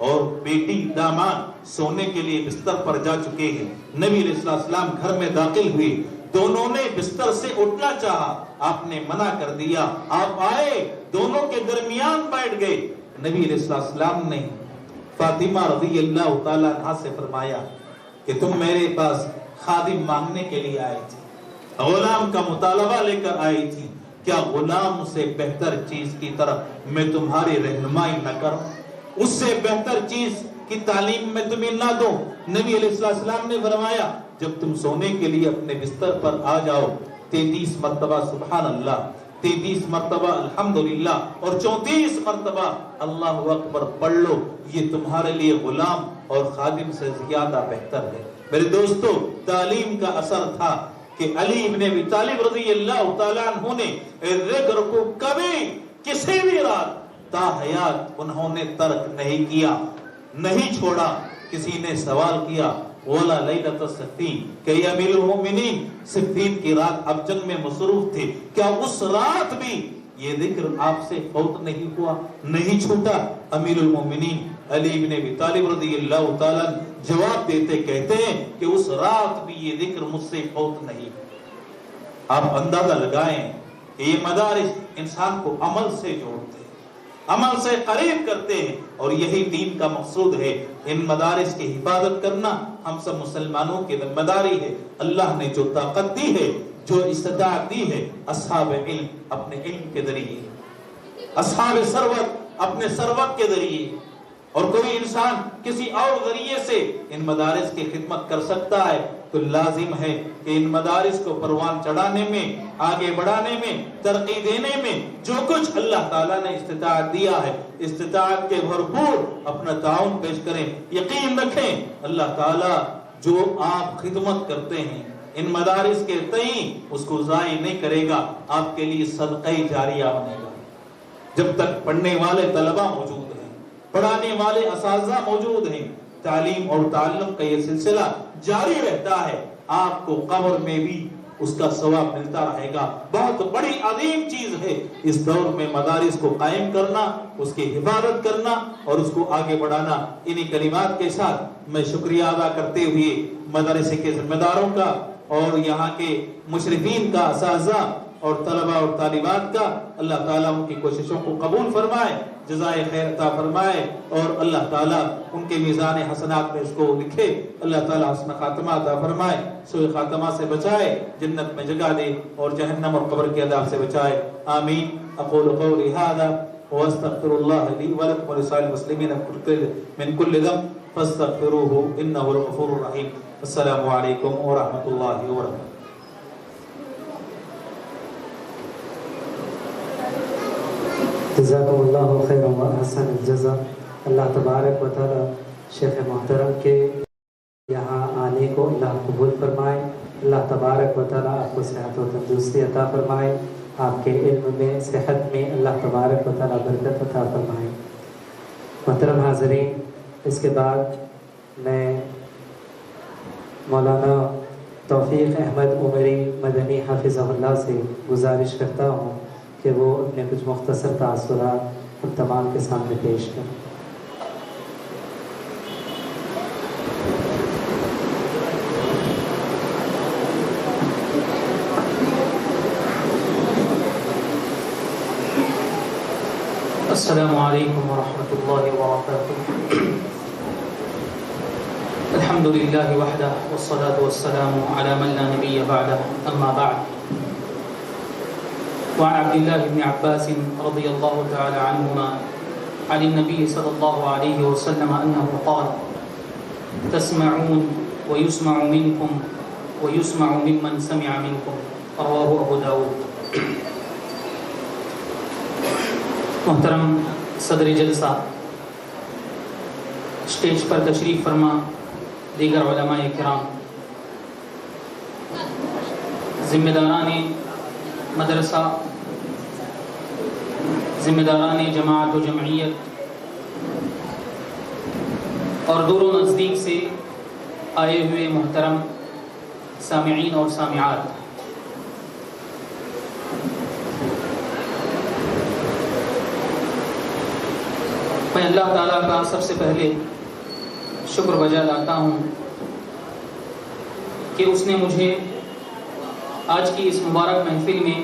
اور بیٹی داماد سونے کے لیے بستر پر جا چکے ہیں۔ نبی علیہ السلام گھر میں داخل ہوئے، دونوں نے بستر سے اٹھنا چاہا، آپ نے منع کر دیا۔ آپ آئے، دونوں کے درمیان بیٹھ گئے۔ نبی علیہ السلام نے فاطمہ رضی اللہ تعالی عنہا سے فرمایا کہ تم میرے پاس خادم مانگنے کے لیے آئی تھی، غلام کا مطالبہ لے کر آئی تھی، کیا غلام سے بہتر چیز کی طرف میں تمہاری رہنمائی نہ کروں، اس سے بہتر چیز کی تعلیم میں تمہیں نہ دوں؟ نبی علیہ السلام نے فرمایا جب تم سونے کے لیے اپنے بستر پر آ جاؤ 33 مرتبہ سبحان اللہ، 33 مرتبہ الحمدللہ اور 34 مرتبہ اللہ اکبر پڑھ لو، یہ تمہارے لیے غلام اور خادم سے زیادہ بہتر ہے۔ میرے دوستو، تعلیم کا اثر تھا کہ علی ابن ابی طالب رضی اللہ تعالیٰ عنہ نے ذکر کو کبھی کسی بھی رات تا حیات انہوں نے ترک نہیں کیا، نہیں چھوڑا۔ کسی نے سوال کیا ولا لیلۃ الصفین کہ یا امیر المومنین صفین کی رات اب جنگ میں مصروف تھے، کیا اس رات بھی یہ ذکر آپ سے فوت نہیں ہوا، نہیں چھوٹا؟ امیر المومنین علی بن ابی طالب رضی اللہ تعالیٰ جواب دیتے کہتے ہیں کہ اس رات بھی یہ ذکر مجھ سے فوت نہیں۔ آپ اندازہ لگائیں کہ یہ مدارس انسان کو عمل سے جوڑتے ہیں، عمل سے قریب کرتے ہیں، اور یہی دین کا مقصود ہے۔ ان مدارس کی حفاظت کرنا ہم سب مسلمانوں کی ذمہ داری ہے۔ اللہ نے جو طاقت دی ہے، جو استطاعت دی ہے، اصحاب علم اپنے علم کے ذریعے، اصحاب ثروت اپنے ثروت کے ذریعے، اور کوئی انسان کسی اور ذریعے سے ان مدارس کی خدمت کر سکتا ہے، تو لازم ہے کہ ان مدارس کو پروان چڑھانے میں، آگے بڑھانے میں، ترقی دینے میں جو کچھ اللہ تعالیٰ نے استطاعت دیا ہے، استطاعت کے بھرپور اپنا تعاون پیش کریں۔ یقین رکھیں اللہ تعالیٰ جو آپ خدمت کرتے ہیں ان مدارس کے تئیں، اس کو ضائع نہیں کرے گا، آپ کے لیے صدقہ جاریہ بنے گا۔ جب تک پڑھنے والے طلبہ موجود ہیں، پڑھانے والے اساتذہ موجود ہیں، تعلیم اور تعلم کا یہ سلسلہ جاری رہتا ہے، آپ کو قبر میں بھی اس کا ثواب ملتا رہے گا۔ بہت بڑی عظیم چیز ہے اس دور میں مدارس کو قائم کرنا، اس کی حفاظت کرنا اور اس کو آگے بڑھانا۔ انہی کلمات کے ساتھ میں شکریہ ادا کرتے ہوئے مدرسے کے ذمہ داروں کا اور یہاں کے مشرفین کا، اساتذہ اور طلبہ اور طالبات کا، اللہ تعالیٰ ان کی کوششوں کو قبول فرمائے، جزائے خیر عطا فرمائے، اور اللہ تعالیٰ ان کے میزان حسنات میں اس کو لکھے۔ اللہ تعالیٰ حسن خاتمہ عطا فرمائے، سوء خاتمہ سے بچائے، جنت میں جگہ دے اور جہنم اور قبر کے عذاب سے بچائے، آمین۔ اقول قولی ھذا واستغفر اللہ لی ولکم ولسائر المسلمین من کل ذنب فاستغفروہ انہ هو الغفور الرحیم۔ السلام علیکم ورحمۃ اللہ وبرکاتہ۔ جزاکم اللہ خیر و احسن الجزا۔ اللہ تبارک و تعالی شیخ محترم کے یہاں آنے کو اللہ قبول فرمائے۔ اللہ تبارک و تعالی آپ کو صحت و تندرستی عطا فرمائے، آپ کے علم میں، صحت میں اللہ تبارک و تعالی برکت عطا فرمائے۔ محترم حاضرین، اس کے بعد میں مولانا توفیق احمد عمری مدنی حافظہ اللہ سے گزارش کرتا ہوں کہ وہ اپنے کچھ مختصر تاثرات ہم تمام کے سامنے پیش کریں۔ السلام علیکم ورحمۃ اللہ وبرکاتہ۔ الحمد للہ وحدہ والصلاة والسلام علی من لا نبی بعدہ، اما بعد۔ وعن عبد الله بن عباس رضي الله تعالى عنهما عن النبي صلى الله عليه وسلم أنه قال: تسمعون ويسمع منكم ويسمع ممن سمع منكم، رواه أبو داود۔ محترم صدر جلسہ، اسٹیج پر تشریف فرما دیگر علماء کرام، ذمہ داران مدرسہ، ذمہ داران جماعت و جمعیت، اور دور و نزدیک سے آئے ہوئے محترم سامعین اور سامعات، میں اللہ تعالیٰ کا سب سے پہلے شکر بجا لاتا ہوں کہ اس نے مجھے آج کی اس مبارک محفل میں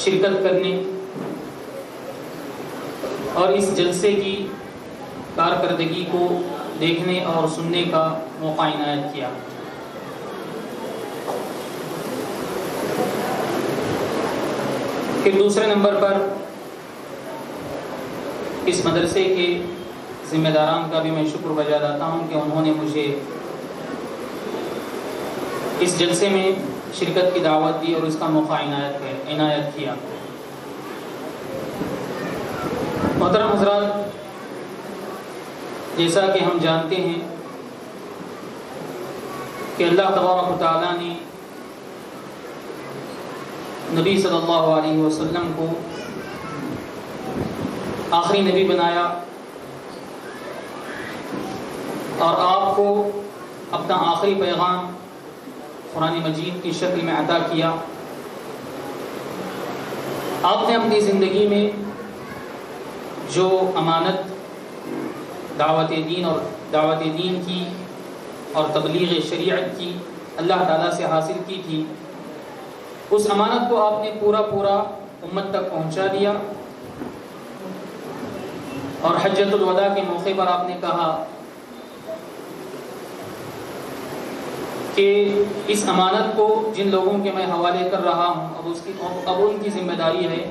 شرکت کرنے اور اس جلسے کی کارکردگی کو دیکھنے اور سننے کا موقع عنایت کیا۔ پھر دوسرے نمبر پر اس مدرسے کے ذمہ داران کا بھی میں شکر بجا لاتا ہوں کہ انہوں نے مجھے اس جلسے میں شرکت کی دعوت دی اور اس کا موقع عنایت کیا۔ محترم حضرات، جیسا کہ ہم جانتے ہیں کہ اللہ تبارک و تعالیٰ نے نبی صلی اللہ علیہ وسلم کو آخری نبی بنایا اور آپ کو اپنا آخری پیغام قرآن مجید کی شکل میں عطا کیا۔ آپ نے اپنی زندگی میں جو امانت دعوت دین کی اور تبلیغ شریعت کی اللہ تعالیٰ سے حاصل کی تھی، اس امانت کو آپ نے پورا امت تک پہنچا دیا، اور حجۃ الوداع کے موقع پر آپ نے کہا کہ اس امانت کو جن لوگوں کے میں حوالے کر رہا ہوں اب ان کی ذمہ داری ہے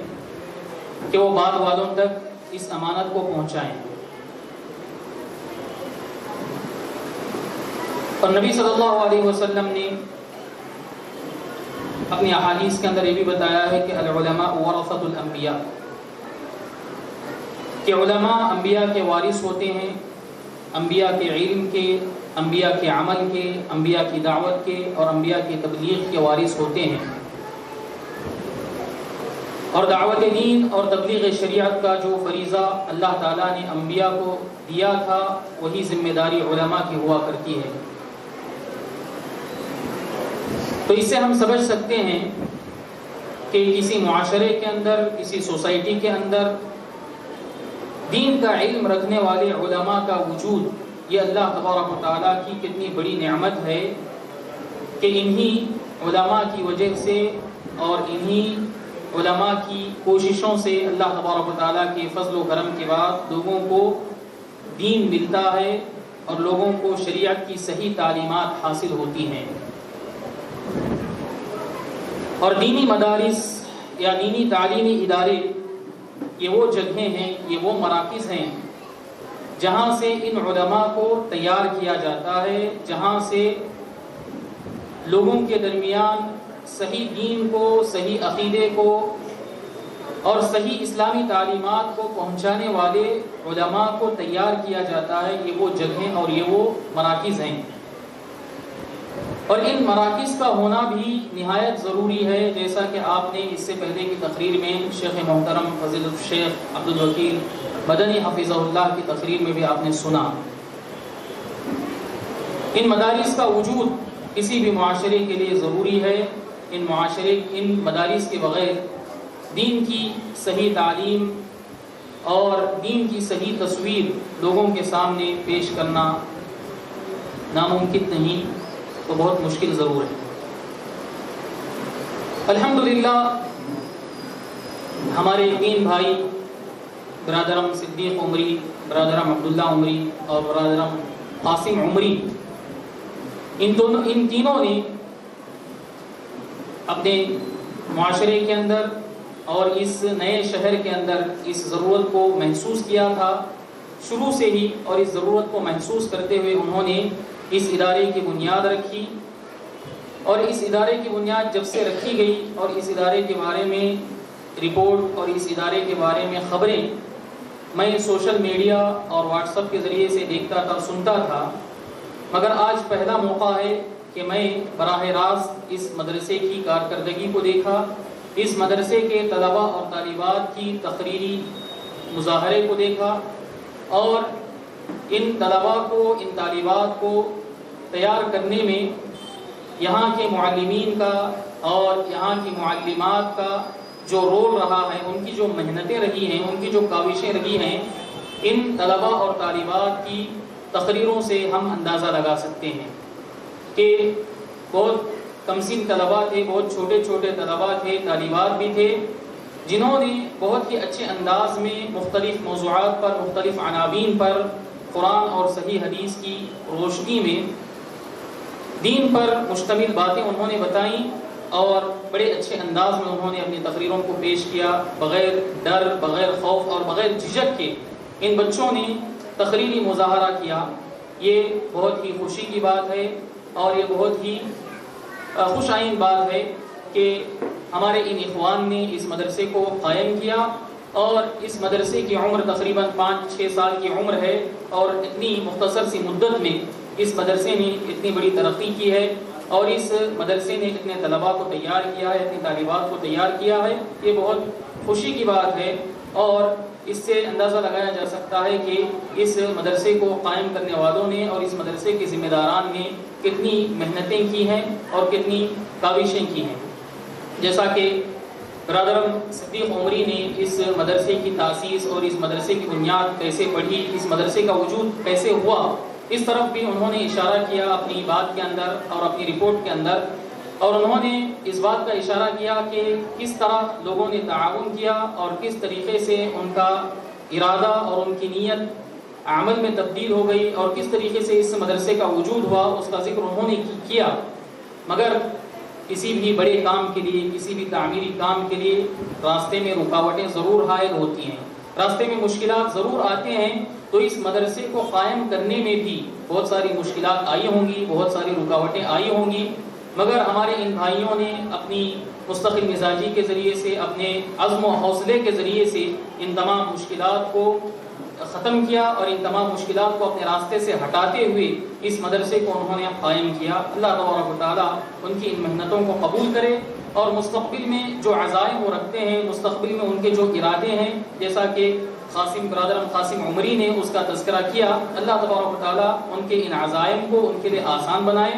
کہ وہ بعد والوں تک اس امانت کو پہنچائیں۔ اور نبی صلی اللہ علیہ وسلم نے اپنی احادیث کے اندر یہ بھی بتایا ہے کہ العلماء ورثۃ الانبیاء، کہ علماء انبیاء کے وارث ہوتے ہیں، انبیاء کے علم کے، انبیاء کے عمل کے، انبیاء کی دعوت کے اور انبیاء کی تبلیغ کے وارث ہوتے ہیں۔ اور دعوت دین اور تبلیغ شریعت کا جو فریضہ اللہ تعالیٰ نے انبیاء کو دیا تھا وہی ذمہ داری علماء کی ہوا کرتی ہے۔ تو اس سے ہم سمجھ سکتے ہیں کہ کسی معاشرے کے اندر، کسی سوسائٹی کے اندر دین کا علم رکھنے والے علماء کا وجود یہ اللہ تبارک و تعالیٰ کی کتنی بڑی نعمت ہے کہ انہی علماء کی وجہ سے اور انہی علماء کی کوششوں سے اللہ تبارک و تعالیٰ کے فضل و کرم کے بعد لوگوں کو دین ملتا ہے اور لوگوں کو شریعت کی صحیح تعلیمات حاصل ہوتی ہیں۔ اور دینی مدارس یا دینی تعلیمی ادارے یہ وہ جگہیں ہیں، یہ وہ مراکز ہیں جہاں سے ان علماء کو تیار کیا جاتا ہے، جہاں سے لوگوں کے درمیان صحیح دین کو، صحیح عقیدے کو اور صحیح اسلامی تعلیمات کو پہنچانے والے علماء کو تیار کیا جاتا ہے۔ یہ وہ جگہیں اور یہ وہ مراکز ہیں، اور ان مراکز کا ہونا بھی نہایت ضروری ہے، جیسا کہ آپ نے اس سے پہلے کی تقریر میں شیخ محترم فضیلۃ الشیخ عبدالوکیل مدنی حفظہ اللہ کی تقریر میں بھی آپ نے سنا۔ ان مدارس کا وجود کسی بھی معاشرے کے لیے ضروری ہے۔ ان مدارس کے بغیر دین کی صحیح تعلیم اور دین کی صحیح تصویر لوگوں کے سامنے پیش کرنا ناممکن نہیں، تو بہت مشکل ضرور ہے۔ الحمدللہ ہمارے تین بھائی، برادرم صدیق عمری، برادرم عبداللہ عمری اور برادرم قاسم عمری، ان تینوں نے اپنے معاشرے کے اندر اور اس نئے شہر کے اندر اس ضرورت کو محسوس کیا تھا شروع سے ہی، اور اس ضرورت کو محسوس کرتے ہوئے انہوں نے اس ادارے کی بنیاد رکھی، اور اس ادارے کی بنیاد جب سے رکھی گئی اور اس ادارے کے بارے میں رپورٹ اور اس ادارے کے بارے میں خبریں میں سوشل میڈیا اور واٹس ایپ کے ذریعے سے دیکھتا تھا، سنتا تھا، مگر آج پہلا موقع ہے کہ میں براہ راست اس مدرسے کی کارکردگی کو دیکھا، اس مدرسے کے طلباء اور طالبات کی تقریری مظاہرے کو دیکھا، اور ان طلباء کو، ان طالبات کو تیار کرنے میں یہاں کے معلمین کا اور یہاں کی معلمات کا جو رول رہا ہے، ان کی جو محنتیں رہی ہیں، ان کی جو کاوشیں رہی ہیں، ان طلباء اور طالبات کی تقریروں سے ہم اندازہ لگا سکتے ہیں کہ بہت کم سن طلباء تھے، بہت چھوٹے چھوٹے طلباء تھے، طالبات بھی تھے، جنہوں نے بہت ہی اچھے انداز میں مختلف موضوعات پر، مختلف عناوین پر قرآن اور صحیح حدیث کی روشنی میں دین پر مشتمل باتیں انہوں نے بتائیں، اور بڑے اچھے انداز میں انہوں نے اپنی تقریروں کو پیش کیا، بغیر ڈر، بغیر خوف اور بغیر جھجک کے ان بچوں نے تقریری مظاہرہ کیا۔ یہ بہت ہی خوشی کی بات ہے، اور یہ بہت ہی خوش آئند بات ہے کہ ہمارے ان اخوان نے اس مدرسے کو قائم کیا، اور اس مدرسے کی عمر تقریباً 5-6 سال کی عمر ہے، اور اتنی مختصر سی مدت میں اس مدرسے نے اتنی بڑی ترقی کی ہے، اور اس مدرسے نے اتنے طلباء کو تیار کیا ہے، اتنی طالبات کو تیار کیا ہے۔ یہ بہت خوشی کی بات ہے، اور اس سے اندازہ لگایا جا سکتا ہے کہ اس مدرسے کو قائم کرنے والوں نے اور اس مدرسے کے ذمہ داران نے کتنی محنتیں کی ہیں اور کتنی کاوشیں کی ہیں۔ جیسا کہ برادرم صدیق عمری نے اس مدرسے کی تاسیس اور اس مدرسے کی بنیاد کیسے پڑھی، اس مدرسے کا وجود کیسے ہوا، اس طرف بھی انہوں نے اشارہ کیا اپنی بات کے اندر اور اپنی رپورٹ کے اندر، اور انہوں نے اس بات کا اشارہ کیا کہ کس طرح لوگوں نے تعاون کیا اور کس طریقے سے ان کا ارادہ اور ان کی نیت عمل میں تبدیل ہو گئی اور کس طریقے سے اس مدرسے کا وجود ہوا، اس کا ذکر انہوں نے کیا۔ مگر کسی بھی بڑے کام کے لیے، کسی بھی تعمیری کام کے لیے راستے میں رکاوٹیں ضرور حائل ہوتی ہیں، راستے میں مشکلات ضرور آتے ہیں، تو اس مدرسے کو قائم کرنے میں بھی بہت ساری مشکلات آئی ہوں گی، بہت ساری رکاوٹیں آئی ہوں گی، مگر ہمارے ان بھائیوں نے اپنی مستقل مزاجی کے ذریعے سے، اپنے عزم و حوصلے کے ذریعے سے ان تمام مشکلات کو ختم کیا اور ان تمام مشکلات کو اپنے راستے سے ہٹاتے ہوئے اس مدرسے کو انہوں نے قائم کیا۔ اللہ تبارک و تعالیٰ ان کی ان محنتوں کو قبول کرے اور مستقبل میں جو عزائم وہ رکھتے ہیں، مستقبل میں ان کے جو ارادے ہیں، جیسا کہ برادرم قاسم عمری نے اس کا تذکرہ کیا، اللہ تبارک و تعالیٰ ان کے ان عزائم کو ان کے لیے آسان بنائے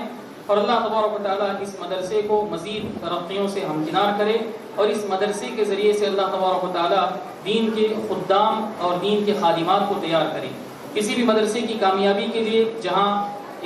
اور اللہ تبارک و تعالیٰ اس مدرسے کو مزید ترقیوں سے ہمکنار کرے اور اس مدرسے کے ذریعے سے اللہ تبارک و تعالیٰ دین کے خدام اور دین کے خادمات کو تیار کرے۔ کسی بھی مدرسے کی کامیابی کے لیے جہاں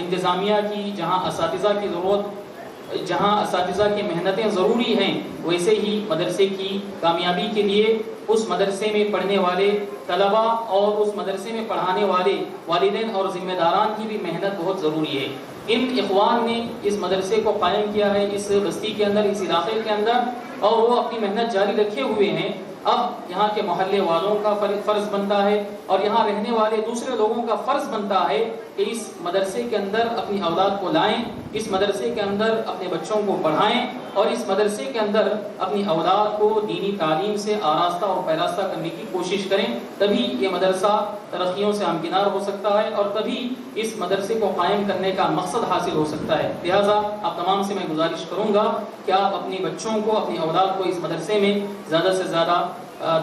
انتظامیہ کی، جہاں اساتذہ کی ضرورت، جہاں اساتذہ کی محنتیں ضروری ہیں، ویسے ہی مدرسے کی کامیابی کے لیے اس مدرسے میں پڑھنے والے طلباء اور اس مدرسے میں پڑھانے والے والدین اور ذمہ داران کی بھی محنت بہت ضروری ہے۔ ان اخوان نے اس مدرسے کو قائم کیا ہے اس بستی کے اندر، اس علاقے کے اندر، اور وہ اپنی محنت جاری رکھے ہوئے ہیں۔ اب یہاں کے محلے والوں کا فرض بنتا ہے اور یہاں رہنے والے دوسرے لوگوں کا فرض بنتا ہے کہ اس مدرسے کے اندر اپنی اولاد کو لائیں، اس مدرسے کے اندر اپنے بچوں کو پڑھائیں اور اس مدرسے کے اندر اپنی اولاد کو دینی تعلیم سے آراستہ اور پیراستہ کرنے کی کوشش کریں، تبھی یہ مدرسہ ترقیوں سے ہمکنار ہو سکتا ہے اور تبھی اس مدرسے کو قائم کرنے کا مقصد حاصل ہو سکتا ہے۔ لہٰذا آپ تمام سے میں گزارش کروں گا کہ آپ اپنی بچوں کو، اپنی اولاد کو اس مدرسے میں زیادہ سے زیادہ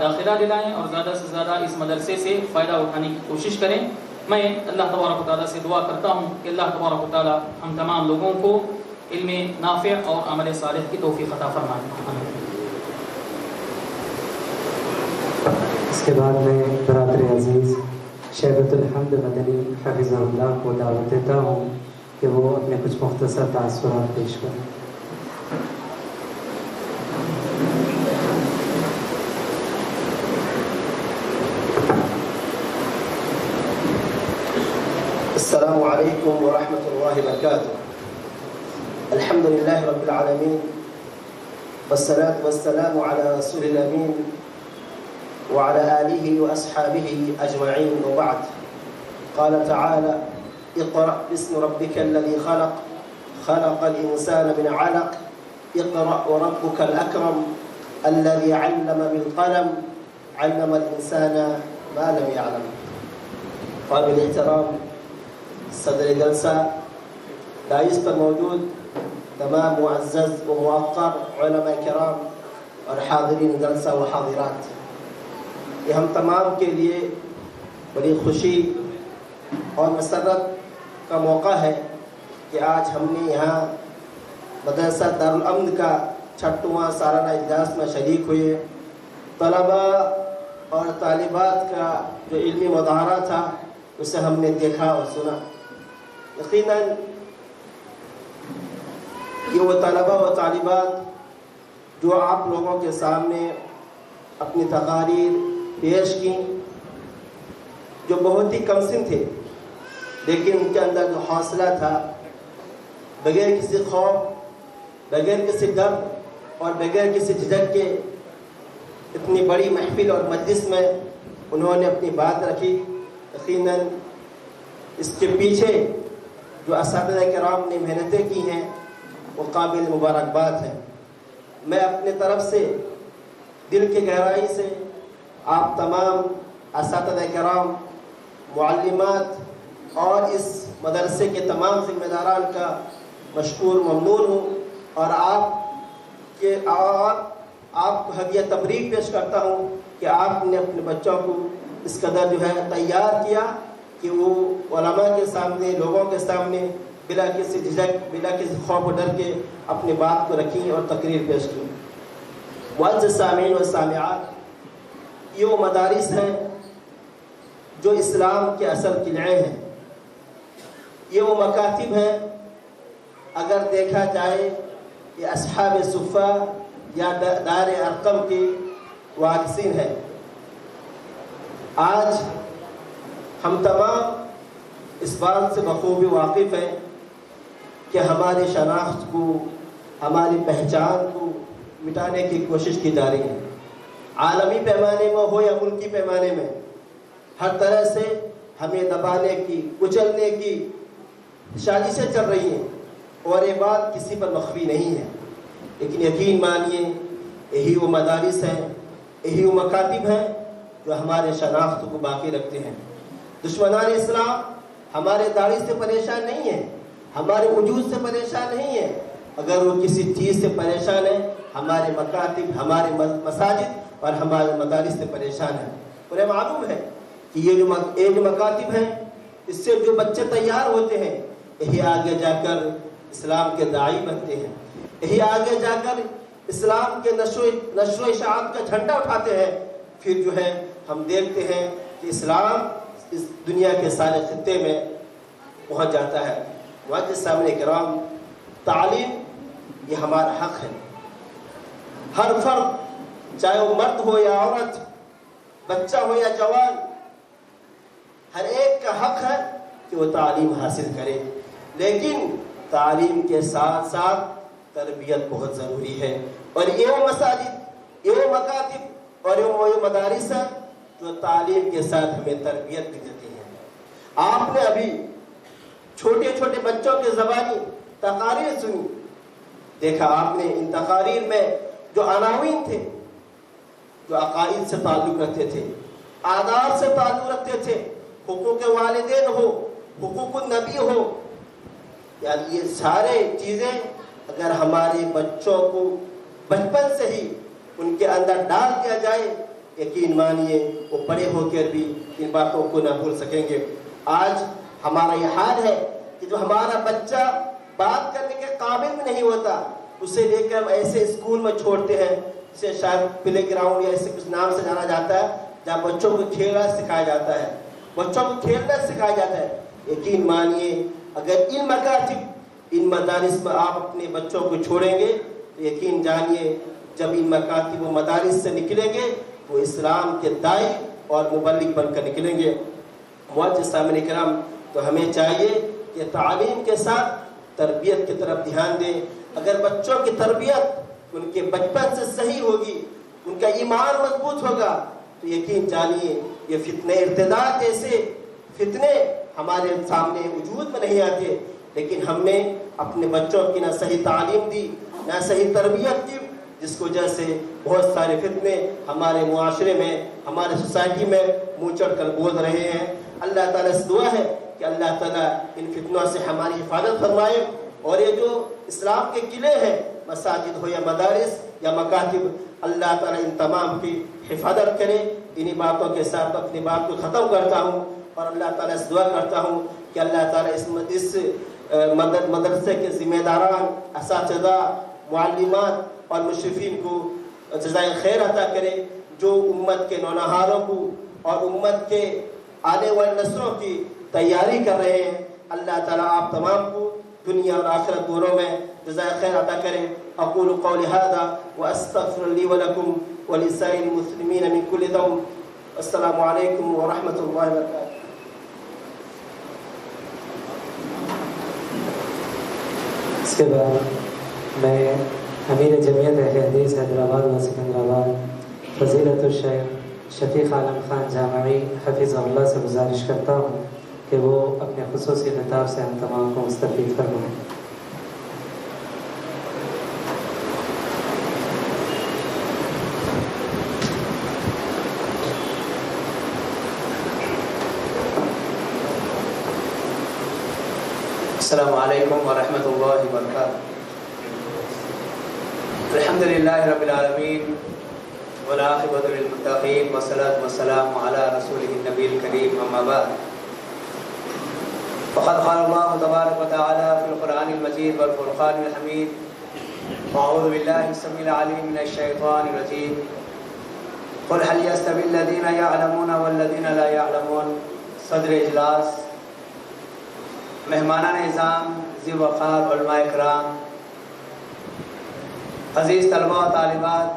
داخلہ دلائیں اور زیادہ سے زیادہ اس مدرسے سے فائدہ اٹھانے کی کوشش کریں۔ میں اللہ تبارک و تعالیٰ سے دعا کرتا ہوں کہ اللہ تبارک و تعالیٰ ہم تمام لوگوں کو علم نافع اور عمل صالح کی توفیق عطا فرمائے۔ اس کے بعد میں برادر عزیز شیبۃ الحمد مدنی حفظہ اللہ کو دعوت دیتا ہوں کہ وہ اپنے کچھ مختصر تاثرات پیش کریں۔ السلام علیکم ورحمۃ اللہ وبرکاتہ۔ الحمد للہ رب العالمین والصلاة والسلام علی رسول الامین وعلى آلہ واصحابہ اجمعین وبعد۔ قال تعالی اقرأ باسم ربک الذی خلق خلق الانسان من علق اقرأ وربک الاکرم الذی علم بالقلم علم الانسان ما لم يعلم۔ قابل احترام صدر جلسہ، دائس پر موجود تمام معزز و موقر علماء کرام اور حاضرین جلسہ و حاضرات، یہ ہم تمام کے لیے بڑی خوشی اور مسرت کا موقع ہے کہ آج ہم نے یہاں مدرسہ دارالامن کا 6واں سالانہ اجلاس میں شریک ہوئے۔ طلباء اور طالبات کا جو علمی مظاہرہ تھا اسے ہم نے دیکھا اور سنا۔ یقیناً یہ وہ طلباء و طالبات جو آپ لوگوں کے سامنے اپنی تقاریر پیش کی، جو بہت ہی کم سن تھے لیکن ان کے اندر جو حوصلہ تھا، بغیر کسی خوف، بغیر کسی ڈر اور بغیر کسی جھجک کے اتنی بڑی محفل اور مجلس میں انہوں نے اپنی بات رکھی۔ یقیناً اس کے پیچھے جو اساتذہ کرام نے محنتیں کی ہیں وہ قابل مبارکباد ہے۔ میں اپنے طرف سے دل کی گہرائی سے آپ تمام اساتذہ کرام، معلمات اور اس مدرسے کے تمام ذمہ داران کا مشکور ممنون ہوں اور آپ کو ہدیہ تبریک پیش کرتا ہوں کہ آپ نے اپنے بچوں کو اس قدر جو ہے تیار کیا کہ وہ علماء کے سامنے، لوگوں کے سامنے بلا کسی جھجک، بلا کسی خوف و ڈر کے اپنی بات کو رکھیں اور تقریر پیش کی۔ معزز سامعین و سامعات، یہ وہ مدارس ہیں جو اسلام کے اصل قلعے ہیں، یہ وہ مکاتب ہیں اگر دیکھا جائے یہ اصحاب صفہ یا دار ارقم کے وارثین ہیں۔ آج ہم تمام اس بات سے بخوبی واقف ہیں کہ ہماری شناخت کو، ہماری پہچان کو مٹانے کی کوشش کی جا رہی ہے، عالمی پیمانے میں ہو یا ملکی پیمانے میں، ہر طرح سے ہمیں دبانے کی، کچلنے کی سازشیں چل رہی ہیں، اور یہ بات کسی پر مخفی نہیں ہے۔ لیکن یقین مانیے یہی وہ مدارس ہیں، یہی وہ مکاتب ہیں جو ہمارے شناخت کو باقی رکھتے ہیں۔ دشمنان اسلام ہمارے داڑھی سے پریشان نہیں ہیں، ہمارے وجود سے پریشان نہیں ہیں، اگر وہ کسی چیز سے پریشان ہے ہمارے مکاتب، ہمارے مساجد اور ہمارے مدارس سے پریشان ہیں۔ اور یہ معلوم ہے کہ یہ جو مکاتب ہیں، اس سے جو بچے تیار ہوتے ہیں یہی آگے جا کر اسلام کے داعی بنتے ہیں، یہی آگے جا کر اسلام کے نشر و اشاعت کا جھنڈا اٹھاتے ہیں۔ پھر جو ہے ہم دیکھتے ہیں کہ اسلام اس دنیا کے سارے خطے میں پہنچ جاتا ہے۔ معزز سامعین کرام، تعلیم یہ ہمارا حق ہے۔ ہر فرد، چاہے وہ مرد ہو یا عورت، بچہ ہو یا جوان، ہر ایک کا حق ہے کہ وہ تعلیم حاصل کرے، لیکن تعلیم کے ساتھ ساتھ تربیت بہت ضروری ہے۔ اور یہ وہ مساجد، یہ وہ مکاتب اور یہ وہ مدارس ہیں جو تعلیم کے ساتھ ہمیں تربیت بھی دیتی ہیں۔ آپ نے ابھی چھوٹے چھوٹے بچوں کی زبانی تقاریر سنی، دیکھا آپ نے ان تقاریر میں جو عناوین تھے، جو عقائد سے تعلق رکھتے تھے، آداب سے تعلق رکھتے تھے، حقوق والدین ہو، حقوق النبی ہو، یعنی یہ سارے چیزیں اگر ہمارے بچوں کو بچپن سے ہی ان کے اندر ڈال دیا جائے، یقین مانیے وہ بڑے ہو کر بھی ان باتوں کو نہ بھول سکیں گے۔ آج ہمارا یہ حال ہے کہ جو ہمارا بچہ بات کرنے کے قابل بھی نہیں ہوتا، اسے لے کر ایسے اسکول میں چھوڑتے ہیں جسے شاید پلے گراؤنڈ یا ایسے کچھ نام سے جانا جاتا ہے، جہاں بچوں کو کھیلنا سکھایا جاتا ہے، بچوں کو کھیلنا سکھایا جاتا ہے۔ یقین مانیے اگر ان مکاتب، ان مدارس میں آپ اپنے بچوں کو چھوڑیں گے تو یقین جانیے جب ان مکاتب و مدارس سے نکلیں گے وہ اسلام کے داعی اور مبلغ بن کر نکلیں گے۔ معزز سامعین کرام، تو ہمیں چاہیے کہ تعلیم کے ساتھ تربیت کی طرف دھیان دیں۔ اگر بچوں کی تربیت ان کے بچپن سے صحیح ہوگی، ان کا ایمان مضبوط ہوگا، تو یقین جانیے یہ فتنے ارتداد جیسے فتنے ہمارے سامنے وجود میں نہیں آتے۔ لیکن ہم نے اپنے بچوں کی نہ صحیح تعلیم دی، نہ صحیح تربیت دی، جس کی وجہ سے بہت سارے فتنے ہمارے معاشرے میں، ہمارے سوسائٹی میں منہ چڑھ کر بول رہے ہیں۔ اللہ تعالیٰ سے دعا ہے کہ اللہ تعالیٰ ان فتنوں سے ہماری حفاظت فرمائے، اور یہ جو اسلام کے قلعے ہیں، مساجد ہو یا مدارس یا مکاتب، اللہ تعالیٰ ان تمام کی حفاظت کرے۔ انہی باتوں کے ساتھ اپنی بات کو ختم کرتا ہوں، اور اللہ تعالیٰ سے دعا کرتا ہوں کہ اللہ تعالیٰ اس مدرسے کے ذمہ داران، اساتذہ، معلمات اور مشرفین کو جزائے خیر عطا کرے، جو امت کے نونہاروں کو اور امت کے آنے والے نسلوں کی تیاری کر رہے ہیں۔ اللہ تعالیٰ آپ تمام کو دنیا اور آخرت دونوں میں جزائے خیر عطا کرے۔ اقول قولی ھذا واستغفر لی ولکم ولسائر المسلمین من کل ذنب۔ السلام علیکم ورحمۃ اللہ وبرکاتہ۔ اس کے بعد میں امیر جمعیت اہل حدیث حیدرآباد و سکندرآباد فضیلت الشیخ شفیق عالم خان جامعی حفظہ اللہ سے گزارش کرتا ہوں کہ وہ اپنے خصوصی خطاب سے ہم تمام کو مستفید فرمائیں۔ السلام علیکم ورحمۃ اللہ وبرکاتہ۔ الحمد للہ رب العالمین والعاقبۃ للمتقین والصلاۃ والسلام علی رسولہ النبی الکریم، اما بعد فقد قال اللہ تبارک وتعالی فی القرآن المجید والفرقان الحمید أعوذ بالله السميع العليم من الشيطان الرجيم قل هل يستوي الذين يعلمون والذين لا يعلمون. صدر اجلاس، مہمانان نظام، ذی وقار علماء کرام، عزیز طلباء و طالبات،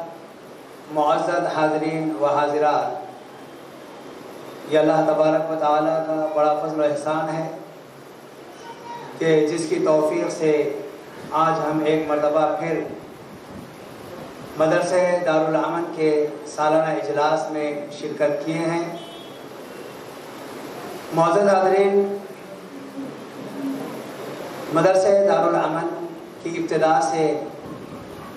معزز حاضرین و حاضرات، یہ اللہ تبارک و تعالیٰ کا بڑا فضل و احسان ہے کہ جس کی توفیق سے آج ہم ایک مرتبہ پھر مدرسہ دارالامن کے سالانہ اجلاس میں شرکت کیے ہیں. معزز حاضرین، مدرسہ دارالامن کی ابتدا سے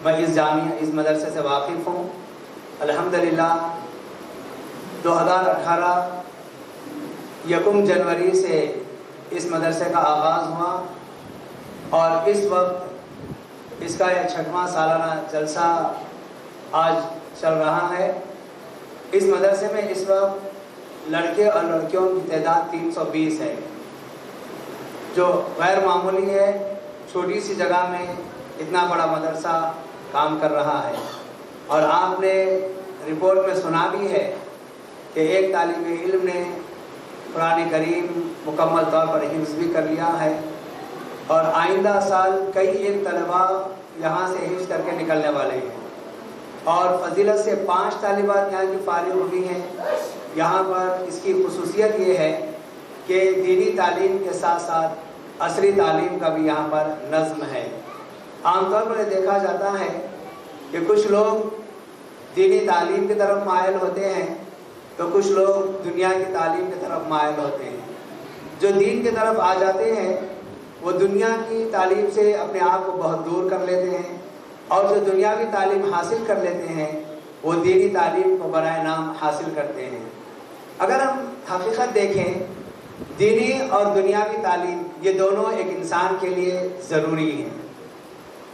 میں اس مدرسے سے واقف ہوں. الحمدللہ 2018 یکم جنوری سے اس مدرسے کا آغاز ہوا اور اس وقت اس کا یہ 6واں سالانہ جلسہ آج چل رہا ہے. اس مدرسے میں اس وقت لڑکے اور لڑکیوں کی تعداد 320 ہے، جو غیر معمولی ہے. چھوٹی سی جگہ میں اتنا بڑا مدرسہ کام کر رہا ہے. اور آپ نے رپورٹ میں سنا بھی ہے کہ ایک طالب علم نے قرآن کریم مکمل طور پر حفظ بھی کر لیا ہے اور آئندہ سال کئی ایک طلباء یہاں سے حفظ کر کے نکلنے والے ہیں. اور فضیلت سے 5 طالبات یہاں کی فارغ ہوئی ہیں. یہاں پر اس کی خصوصیت یہ ہے کہ دینی تعلیم کے ساتھ ساتھ عصری تعلیم کا بھی یہاں پر نظم ہے. عام طور پر یہ دیکھا جاتا ہے کہ کچھ لوگ دینی تعلیم کی طرف مائل ہوتے ہیں تو کچھ لوگ دنیا کی تعلیم کی طرف مائل ہوتے ہیں. جو دین کی طرف آ جاتے ہیں وہ دنیا کی تعلیم سے اپنے آپ کو بہت دور کر لیتے ہیں، اور جو دنیاوی تعلیم حاصل کر لیتے ہیں وہ دینی تعلیم کو برائے نام حاصل کرتے ہیں. اگر ہم حقیقت دیکھیں، دینی اور دنیاوی تعلیم یہ دونوں ایک انسان کے لیے ضروری ہیں.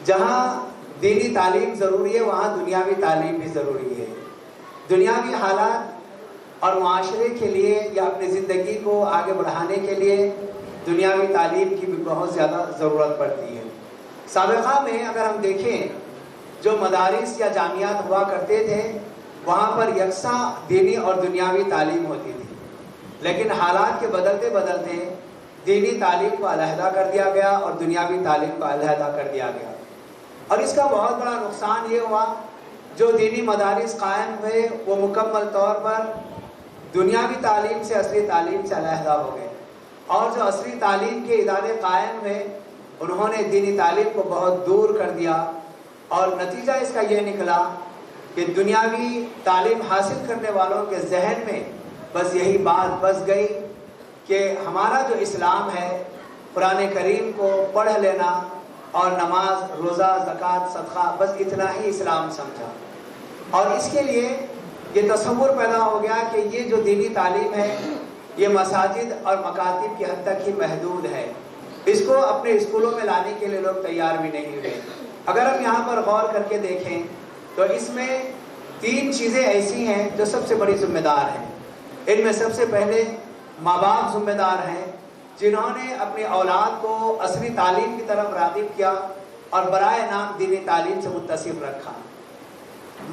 جہاں دینی تعلیم ضروری ہے وہاں دنیاوی تعلیم بھی ضروری ہے. دنیاوی حالات اور معاشرے کے لیے یا اپنی زندگی کو آگے بڑھانے کے لیے دنیاوی تعلیم کی بھی بہت زیادہ ضرورت پڑتی ہے. سابقہ میں اگر ہم دیکھیں جو مدارس یا جامعات ہوا کرتے تھے وہاں پر یکساں دینی اور دنیاوی تعلیم ہوتی تھی، لیکن حالات کے بدلتے بدلتے دینی تعلیم کو علیحدہ کر دیا گیا اور دنیاوی تعلیم کو علیحدہ کر دیا گیا. اور اس کا بہت بڑا نقصان یہ ہوا جو دینی مدارس قائم ہوئے وہ مکمل طور پر دنیاوی تعلیم سے عصری تعلیم سے علیحدہ ہو گئے، اور جو عصری تعلیم کے ادارے قائم ہوئے انہوں نے دینی تعلیم کو بہت دور کر دیا. اور نتیجہ اس کا یہ نکلا کہ دنیاوی تعلیم حاصل کرنے والوں کے ذہن میں بس یہی بات بس گئی کہ ہمارا جو اسلام ہے قرآن کریم کو پڑھ لینا اور نماز، روزہ، زکوٰۃ، صدقہ، بس اتنا ہی اسلام سمجھا. اور اس کے لیے یہ تصور پیدا ہو گیا کہ یہ جو دینی تعلیم ہے یہ مساجد اور مکاتب کی حد تک ہی محدود ہے. اس کو اپنے اسکولوں میں لانے کے لیے لوگ تیار بھی نہیں ہوئے. اگر ہم یہاں پر غور کر کے دیکھیں تو اس میں 3 چیزیں ایسی ہیں جو سب سے بڑی ذمہ دار ہیں. ان میں سب سے پہلے ماں باپ ذمہ دار ہیں جنہوں نے اپنی اولاد کو عصری تعلیم کی طرف راغب کیا اور برائے نام دینی تعلیم سے متصف رکھا.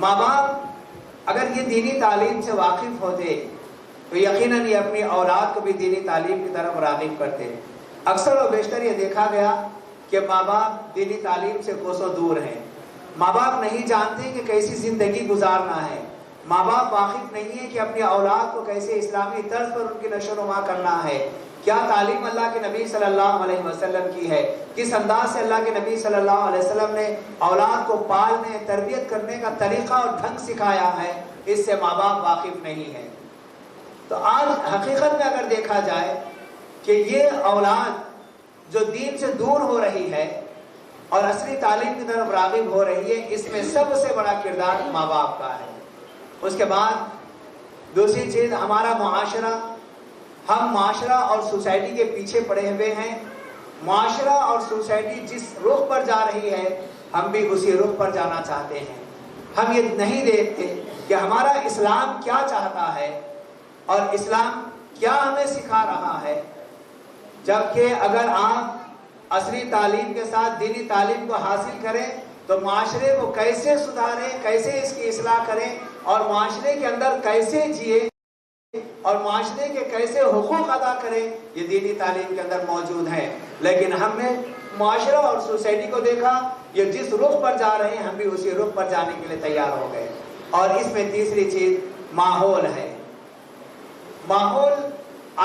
ماں باپ اگر یہ دینی تعلیم سے واقف ہوتے تو یقیناً یہ اپنی اولاد کو بھی دینی تعلیم کی طرف راغب کرتے. اکثر و بیشتر یہ دیکھا گیا کہ ماں باپ دینی تعلیم سے کوسوں دور ہیں. ماں باپ نہیں جانتے کہ کیسی زندگی گزارنا ہے. ماں باپ واقف نہیں ہے کہ اپنی اولاد کو کیسے اسلامی طرز پر ان کی نشو و نما کرنا ہے. کیا تعلیم اللہ کے نبی صلی اللہ علیہ وسلم کی ہے، کس انداز سے اللہ کے نبی صلی اللہ علیہ وسلم نے اولاد کو پالنے، تربیت کرنے کا طریقہ اور ڈھنگ سکھایا ہے، اس سے ماں باپ واقف نہیں ہے. تو آج حقیقت میں اگر دیکھا جائے کہ یہ اولاد جو دین سے دور ہو رہی ہے اور عصری تعلیم کی طرف راغب ہو رہی ہے، اس میں سب سے بڑا کردار ماں باپ کا ہے. اس کے بعد دوسری چیز ہمارا معاشرہ. ہم معاشرہ اور سوسائٹی کے پیچھے پڑے ہوئے ہیں. معاشرہ اور سوسائٹی جس رخ پر جا رہی ہے ہم بھی اسی رخ پر جانا چاہتے ہیں. ہم یہ نہیں دیکھتے کہ ہمارا اسلام کیا چاہتا ہے اور اسلام کیا ہمیں سکھا رہا ہے. جبکہ اگر آپ عصری تعلیم کے ساتھ دینی تعلیم کو حاصل کریں تو معاشرے کو کیسے سدھاریں، کیسے اس کی اصلاح کریں اور معاشرے کے اندر کیسے جیے اور معاشرے کے کیسے حقوق ادا کریں، یہ دینی تعلیم کے اندر موجود ہے۔ لیکن ہم نے معاشرہ اور سوسائٹی کو دیکھا، یہ جس رخ پر جا رہے ہیں ہم بھی اسی رخ پر جانے کے لیے تیار ہو گئے۔ اور اس میں تیسری چیز ماحول ہے۔ ماحول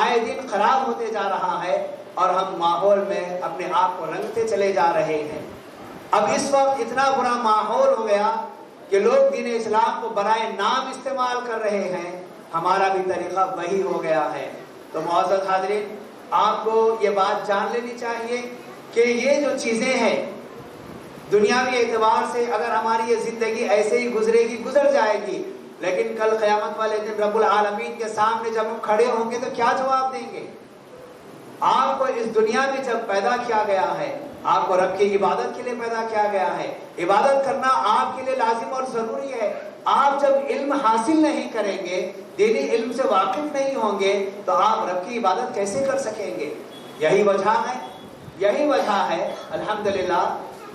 آئے دن خراب ہوتے جا رہا ہے اور ہم ماحول میں اپنے آپ کو رنگتے چلے جا رہے ہیں۔ اب اس وقت اتنا برا ماحول ہو گیا کہ لوگ دین اسلام کو برائے نام استعمال کر رہے ہیں، ہمارا بھی طریقہ وہی ہو گیا ہے۔ تو معزز حاضرین، آپ کو یہ بات جان لینی چاہیے کہ یہ جو چیزیں ہیں دنیاوی اعتبار سے اگر ہماری یہ زندگی ایسے ہی گزر جائے گی، لیکن کل قیامت والے دن رب العالمین کے سامنے جب ہم کھڑے ہوں گے تو کیا جواب دیں گے؟ آپ کو اس دنیا میں جب پیدا کیا گیا ہے، آپ کو رب کی عبادت کے لیے پیدا کیا گیا ہے، عبادت کرنا آپ کے لیے لازم اور ضروری ہے۔ آپ جب علم حاصل نہیں کریں گے، دینی علم سے واقف نہیں ہوں گے، تو آپ رب کی عبادت کیسے کر سکیں گے؟ یہی وجہ ہے الحمدللہ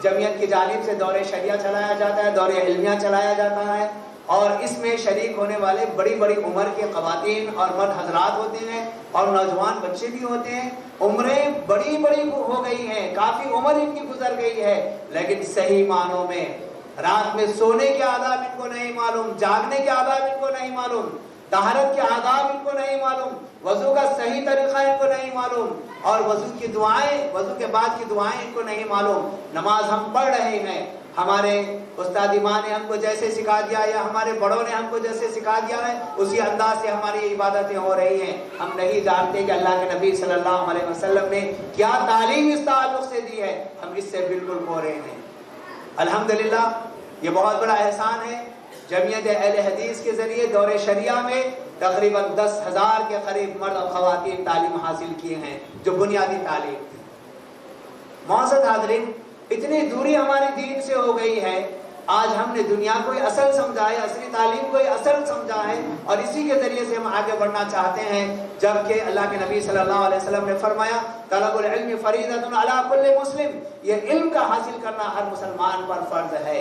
جمعیت کی جانب سے دور شریعہ چلایا جاتا ہے، دور علمیہ چلایا جاتا ہے، اور اس میں شریک ہونے والے بڑی بڑی عمر کے خواتین اور مرد حضرات ہوتے ہیں اور نوجوان بچے بھی ہوتے ہیں۔ عمریں بڑی ہو گئی ہیں، کافی عمر ان کی گزر گئی ہے، لیکن صحیح معنوں میں رات میں سونے کے آداب ان کو نہیں معلوم، جاگنے کے آداب ان کو نہیں معلوم، طہارت کے آداب ان کو نہیں معلوم، وضو کا صحیح طریقہ ان کو نہیں معلوم، اور وضو کے بعد کی دعائیں ان کو نہیں معلوم۔ نماز ہم پڑھ رہے ہیں، ہمارے استاد ماں نے ہم کو جیسے سکھا دیا یا ہمارے بڑوں نے ہم کو جیسے سکھا دیا ہے، اسی انداز سے ہماری عبادتیں ہو رہی ہیں۔ ہم نہیں جانتے کہ اللہ کے نبی صلی اللہ علیہ وسلم نے کیا تعلیم اس تعلق سے دی ہے، ہم اس سے بالکل کھو رہے ہیں۔ الحمدللہ یہ بہت بڑا احسان ہے، جمعیت اہل حدیث کے ذریعے دور شریعہ میں تقریباً 10,000 کے قریب مرد اور خواتین تعلیم حاصل کیے ہیں، جو بنیادی تعلیم تھی۔ معزز حاضرین، اتنی دوری ہماری دین سے ہو گئی ہے، آج ہم نے دنیا کو اصل سمجھا ہے، اصلی تعلیم کو اصل سمجھا ہے، اور اسی کے ذریعے سے ہم آگے بڑھنا چاہتے ہیں، جبکہ اللہ کے نبی صلی اللہ علیہ وسلم نے فرمایا طلب العلم فریضۃ علی کل مسلم، یہ علم کا حاصل کرنا ہر مسلمان پر فرض ہے۔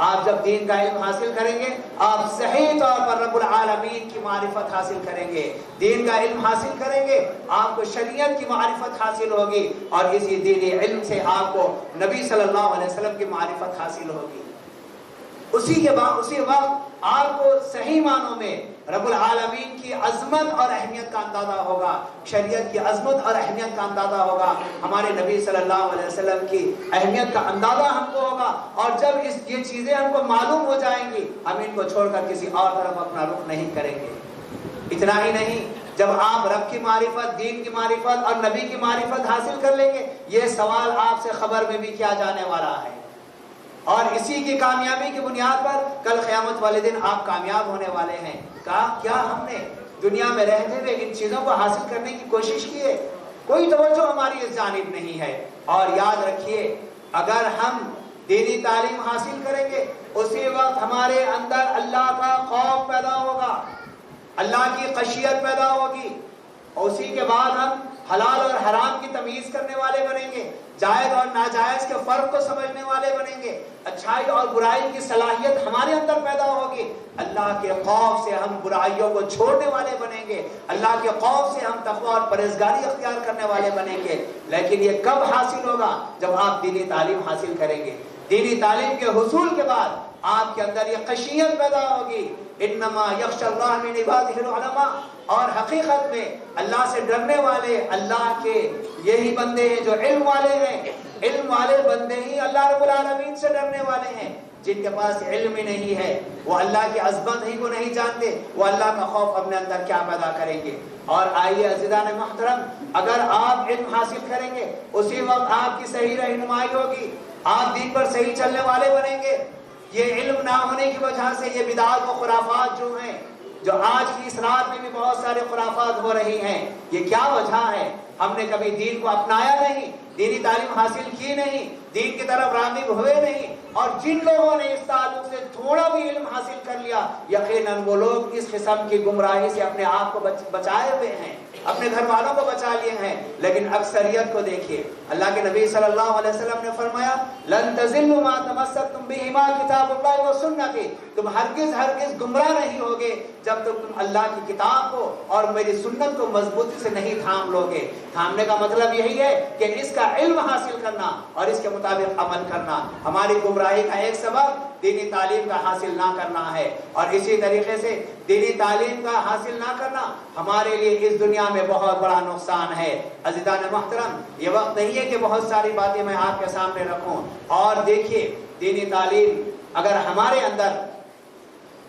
آپ جب دین کا علم حاصل کریں گے، آپ صحیح طور پر رب العالمین کی معرفت حاصل کریں گے۔ دین کا علم حاصل کریں گے، آپ کو شریعت کی معرفت حاصل ہوگی، اور اسی دینی علم سے آپ کو نبی صلی اللہ علیہ وسلم کی معرفت حاصل ہوگی۔ اسی وقت آپ کو صحیح معنوں میں رب العالمین کی عظمت اور اہمیت کا اندازہ ہوگا، شریعت کی عظمت اور اہمیت کا اندازہ ہوگا، ہمارے نبی صلی اللہ علیہ وسلم کی اہمیت کا اندازہ ہم کو ہوگا، اور جب یہ چیزیں ہم کو معلوم ہو جائیں گی، ہم ان کو چھوڑ کر کسی اور طرف اپنا رخ نہیں کریں گے۔ اتنا ہی نہیں، جب آپ رب کی معرفت، دین کی معرفت اور نبی کی معرفت حاصل کر لیں گے، یہ سوال آپ سے خبر میں بھی کیا جانے والا ہے، اور اسی کی کامیابی کی بنیاد پر کل قیامت والے دن آپ کامیاب ہونے والے ہیں۔ کیا ہم نے دنیا میں رہتے ہوئے ان چیزوں کو حاصل کرنے کی کوشش کی ہے؟ کوئی توجہ ہماری اس جانب نہیں ہے۔ اور یاد رکھیے، اگر ہم دینی تعلیم حاصل کریں گے، اسی وقت ہمارے اندر اللہ کا خوف پیدا ہوگا، اللہ کی خشیت پیدا ہوگی، اور اسی کے بعد ہم حلال اور حرام کی تمیز کرنے والے بنیں گے، جائز اور ناجائز کے فرق کو سمجھنے والے بنیں گے، اچھائی اور برائی کی صلاحیت ہمارے اندر پیدا ہوگی، اللہ کے خوف سے ہم برائیوں کو چھوڑنے والے بنیں گے، اللہ کے خوف سے ہم تقوی اور پرہیزگاری اختیار کرنے والے بنیں گے۔ لیکن یہ کب حاصل ہوگا؟ جب آپ دینی تعلیم حاصل کریں گے۔ دینی تعلیم کے حصول کے بعد آپ کے اندر یہ خشیت پیدا ہوگی، انما یخشی اللہ من عبادہ العلماء، اور حقیقت میں اللہ سے ڈرنے والے اللہ کے یہی بندے ہیں جو علم والے ہیں۔ علم والے بندے ہی اللہ رب العالمین سے ڈرنے والے ہیں۔ جن کے پاس علم ہی نہیں ہے، وہ اللہ کی عظمت ہی کو نہیں جانتے، وہ اللہ کا خوف اپنے اندر کیا پیدا کریں گے۔ اور آئیے عزیزان محترم، اگر آپ علم حاصل کریں گے، اسی وقت آپ کی صحیح رہنمائی ہوگی، آپ دین پر صحیح چلنے والے بنیں گے۔ یہ علم نہ ہونے کی وجہ سے یہ بدعات و خرافات جو ہیں، جو آج کی اس رات میں بھی بہت سارے خرافات ہو رہی ہیں، یہ کیا وجہ ہے؟ ہم نے کبھی دین کو اپنایا نہیں، دینی تعلیم حاصل کی نہیں، دین کی طرف راغب ہوئے نہیں، اور جن لوگوں نے اس تعلق سے تھوڑا بھی علم حاصل کر لیا، یقیناً وہ لوگ اس قسم کی گمراہی سے اپنے آپ کو بچائے ہوئے ہیں۔ اپنے گھر والوں کو بچا لیے ہیں، لیکن اکثریت کو دیکھیے۔ اللہ کے نبی صلی اللہ علیہ وسلم نے فرمایا لن تضلوا ما تمسکتم بہما کتاب اللہ و سنتی، تم ہرگز گمراہ نہیں ہوگے جب تک تم اللہ کی کتاب کو اور میری سنت کو مضبوطی سے نہیں تھام لو گے۔ تھامنے کا مطلب یہی ہے کہ اس کا علم حاصل کرنا اور اس کے مطابق عمل کرنا۔ ہماری گمراہی کا ایک سبب دینی تعلیم کا حاصل نہ کرنا ہے، اور اسی طریقے سے دینی تعلیم کا حاصل نہ کرنا ہمارے لیے اس دنیا میں بہت بڑا نقصان ہے۔ عزیزان محترم، یہ وقت نہیں ہے کہ بہت ساری باتیں میں آپ کے سامنے رکھوں، اور دیکھیے دینی تعلیم اگر ہمارے اندر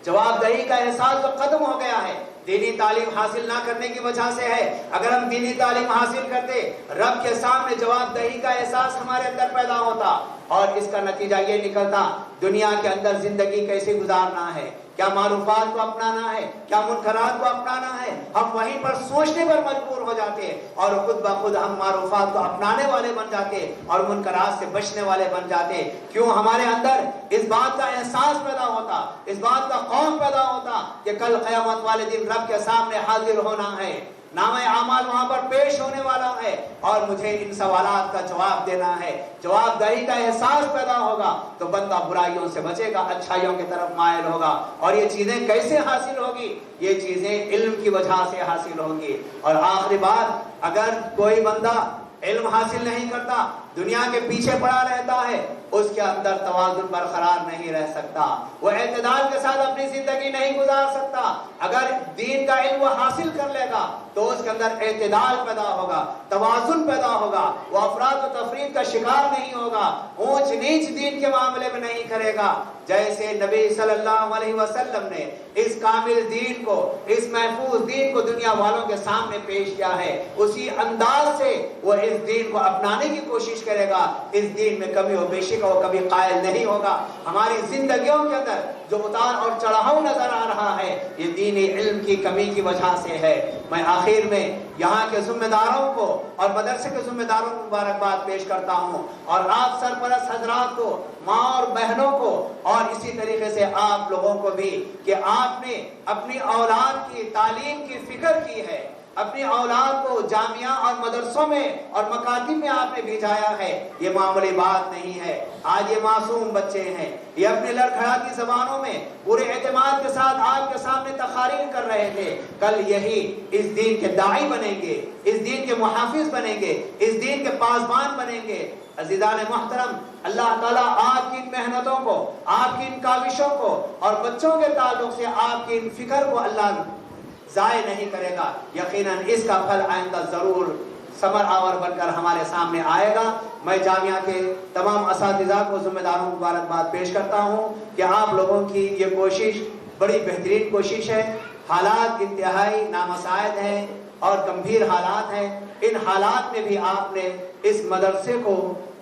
جواب دہی کا احساس تو ختم ہو گیا ہے، دینی تعلیم حاصل نہ کرنے کی وجہ سے ہے۔ اگر ہم دینی تعلیم حاصل کرتے، رب کے سامنے جواب دہی کا احساس ہمارے اندر پیدا ہوتا، اور اس کا نتیجہ یہ نکلتا دنیا کے اندر زندگی کیسے گزارنا ہے، کیا معروفات کو اپنانا ہے، کیا منکرات کو اپنانا ہے، ہم وہیں پر سوچنے پر مجبور ہو جاتے، اور خود بخود ہم معروفات کو اپنانے والے بن جاتے اور منکرات سے بچنے والے بن جاتے۔ کیوں ہمارے اندر اس بات کا احساس پیدا ہوتا، اس بات کا خوف پیدا ہوتا کہ کل قیامت والے دن رب کے سامنے حاضر ہونا ہے، نامہ اعمال وہاں پر پیش ہونے والا ہے، اور مجھے ان سوالات کا جواب دینا ہے۔ جواب دہی کا احساس پیدا ہوگا تو بندہ برائیوں سے بچے گا، اچھائیوں کی طرف مائل ہوگا۔ اور یہ چیزیں کیسے حاصل ہوگی؟ یہ چیزیں علم کی وجہ سے حاصل ہوں گی۔ اور آخری بات، اگر کوئی بندہ علم حاصل نہیں کرتا، دنیا کے پیچھے پڑا رہتا ہے، اس کے اندر توازن برقرار نہیں رہ سکتا، وہ اعتدال کے ساتھ اپنی زندگی نہیں گزار سکتا۔ اگر دین کا علم وہ حاصل کر لے گا تو اس کے اندر اعتدال پیدا ہوگا، توازن پیدا ہوگا، وہ افراط و تفریط کا شکار نہیں ہوگا، اونچ نیچ دین کے معاملے میں نہیں کرے گا۔ جیسے نبی صلی اللہ علیہ وسلم نے اس کامل دین کو، اس محفوظ دین کو دنیا والوں کے سامنے پیش کیا ہے، اسی انداز سے وہ اس دین کو اپنانے کی کوشش کرے گا۔ اس دین میں کمی و بیشی کا وہ کبھی قائل نہیں ہوگا۔ ہماری زندگیوں کے اندر جو اتار اور چڑھاؤ نظر آ رہا ہے، یہ دینی علم کی کمی کی وجہ سے ہے۔ میں آخر میں یہاں کے ذمہ داروں کو اور مدرسے کے ذمہ داروں کو مبارکباد پیش کرتا ہوں، اور آپ سرپرست حضرات کو، ماں اور بہنوں کو، اور اسی طریقے سے آپ لوگوں کو بھی، کہ آپ نے اپنی اولاد کی تعلیم کی فکر کی ہے، اپنی اولاد کو جامعہ اور مدرسوں میں اور مکاتب میں آپ نے بھیجایا ہے۔ یہ معمولی بات نہیں ہے۔ آج یہ معصوم بچے ہیں، یہ اپنے لڑکھڑاتی زبانوں میں پورے اعتماد کے ساتھ آپ کے سامنے تقاریر کر رہے تھے، کل یہی اس دین کے داعی بنیں گے، اس دین کے محافظ بنیں گے، اس دین کے پاسبان بنیں گے۔ عزیزان محترم، اللہ تعالیٰ آپ کی ان محنتوں کو، آپ کی ان کاوشوں کو اور بچوں کے تعلق سے آپ کی ان فکر کو اللہ ضائع نہیں کرے گا۔ یقیناً اس کا پھل آئندہ ضرور ثمر آور بن کر ہمارے سامنے آئے گا۔ میں جامعہ کے تمام اساتذہ کو، ذمہ داروں کو مبارکباد پیش کرتا ہوں کہ آپ لوگوں کی یہ کوشش بڑی بہترین کوشش ہے۔ حالات انتہائی نامساعد ہیں اور گمبھیر حالات ہیں، ان حالات میں بھی آپ نے اس مدرسے کو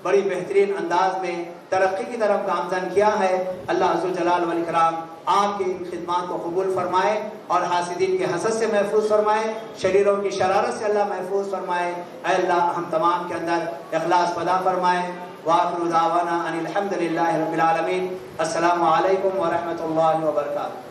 بڑی بہترین انداز میں ترقی کی طرف گامزن کیا ہے۔ اللہ ذوالجلال والاکرام آپ کی ان خدمات کو قبول فرمائے اور حاسدین کے حسد سے محفوظ فرمائے، شریروں کی شرارت سے اللہ محفوظ فرمائے۔ اے اللہ ہم تمام کے اندر اخلاص پیدا فرمائے۔ وآخر دعوانا ان الحمد للہ رب العالمین۔ السلام علیکم ورحمۃ اللہ وبرکاتہ۔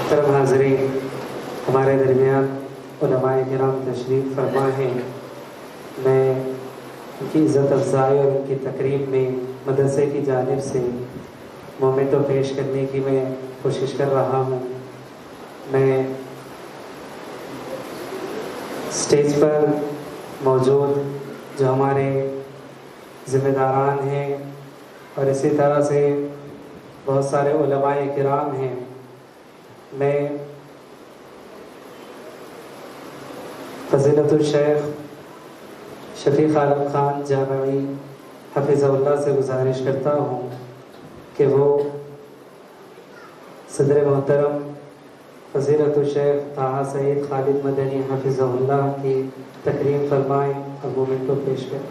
محترم حاضرین، ہمارے درمیان علماء کرام تشریف فرما ہیں۔ میں ان کی عزت افزائی اور ان کی تقریب میں مدرسے کی جانب سے مومنٹو پیش کرنے کی میں کوشش کر رہا ہوں۔ میں اسٹیج پر موجود جو ہمارے ذمہ داران ہیں اور اسی طرح سے بہت سارے علماء کرام ہیں، میں فضیلت الشیخ شفیق عالم خان جامعی حفظہ اللہ سے گزارش کرتا ہوں کہ وہ صدر محترم فضیلت الشیخ طٰہٰ سعید خالد مدنی حفظہ اللہ کی تکریم فرمائیں اور مومنٹ کو پیش کریں۔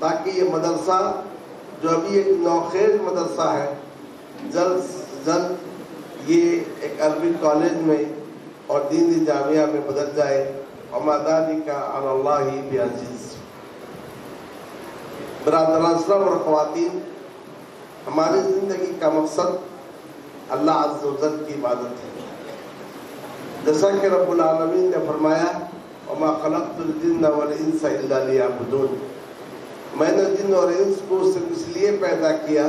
تاکہ یہ مدرسہ جو ابھی ایک نوخیز مدرسہ ہے جلد جلد یہ ایک عربی کالج میں اور دینی جامعہ میں بدل جائے. وما ذلك على الله بعزیز. برادران اسلام اور خواتین، ہماری زندگی کا مقصد اللہ عز و جل کی عبادت ہے. جیسا کہ رب العالمین نے فرمایا وما خلقت الجن والانس الا ليعبدون، میں نے جن اور انس کو صرف اس لیے پیدا کیا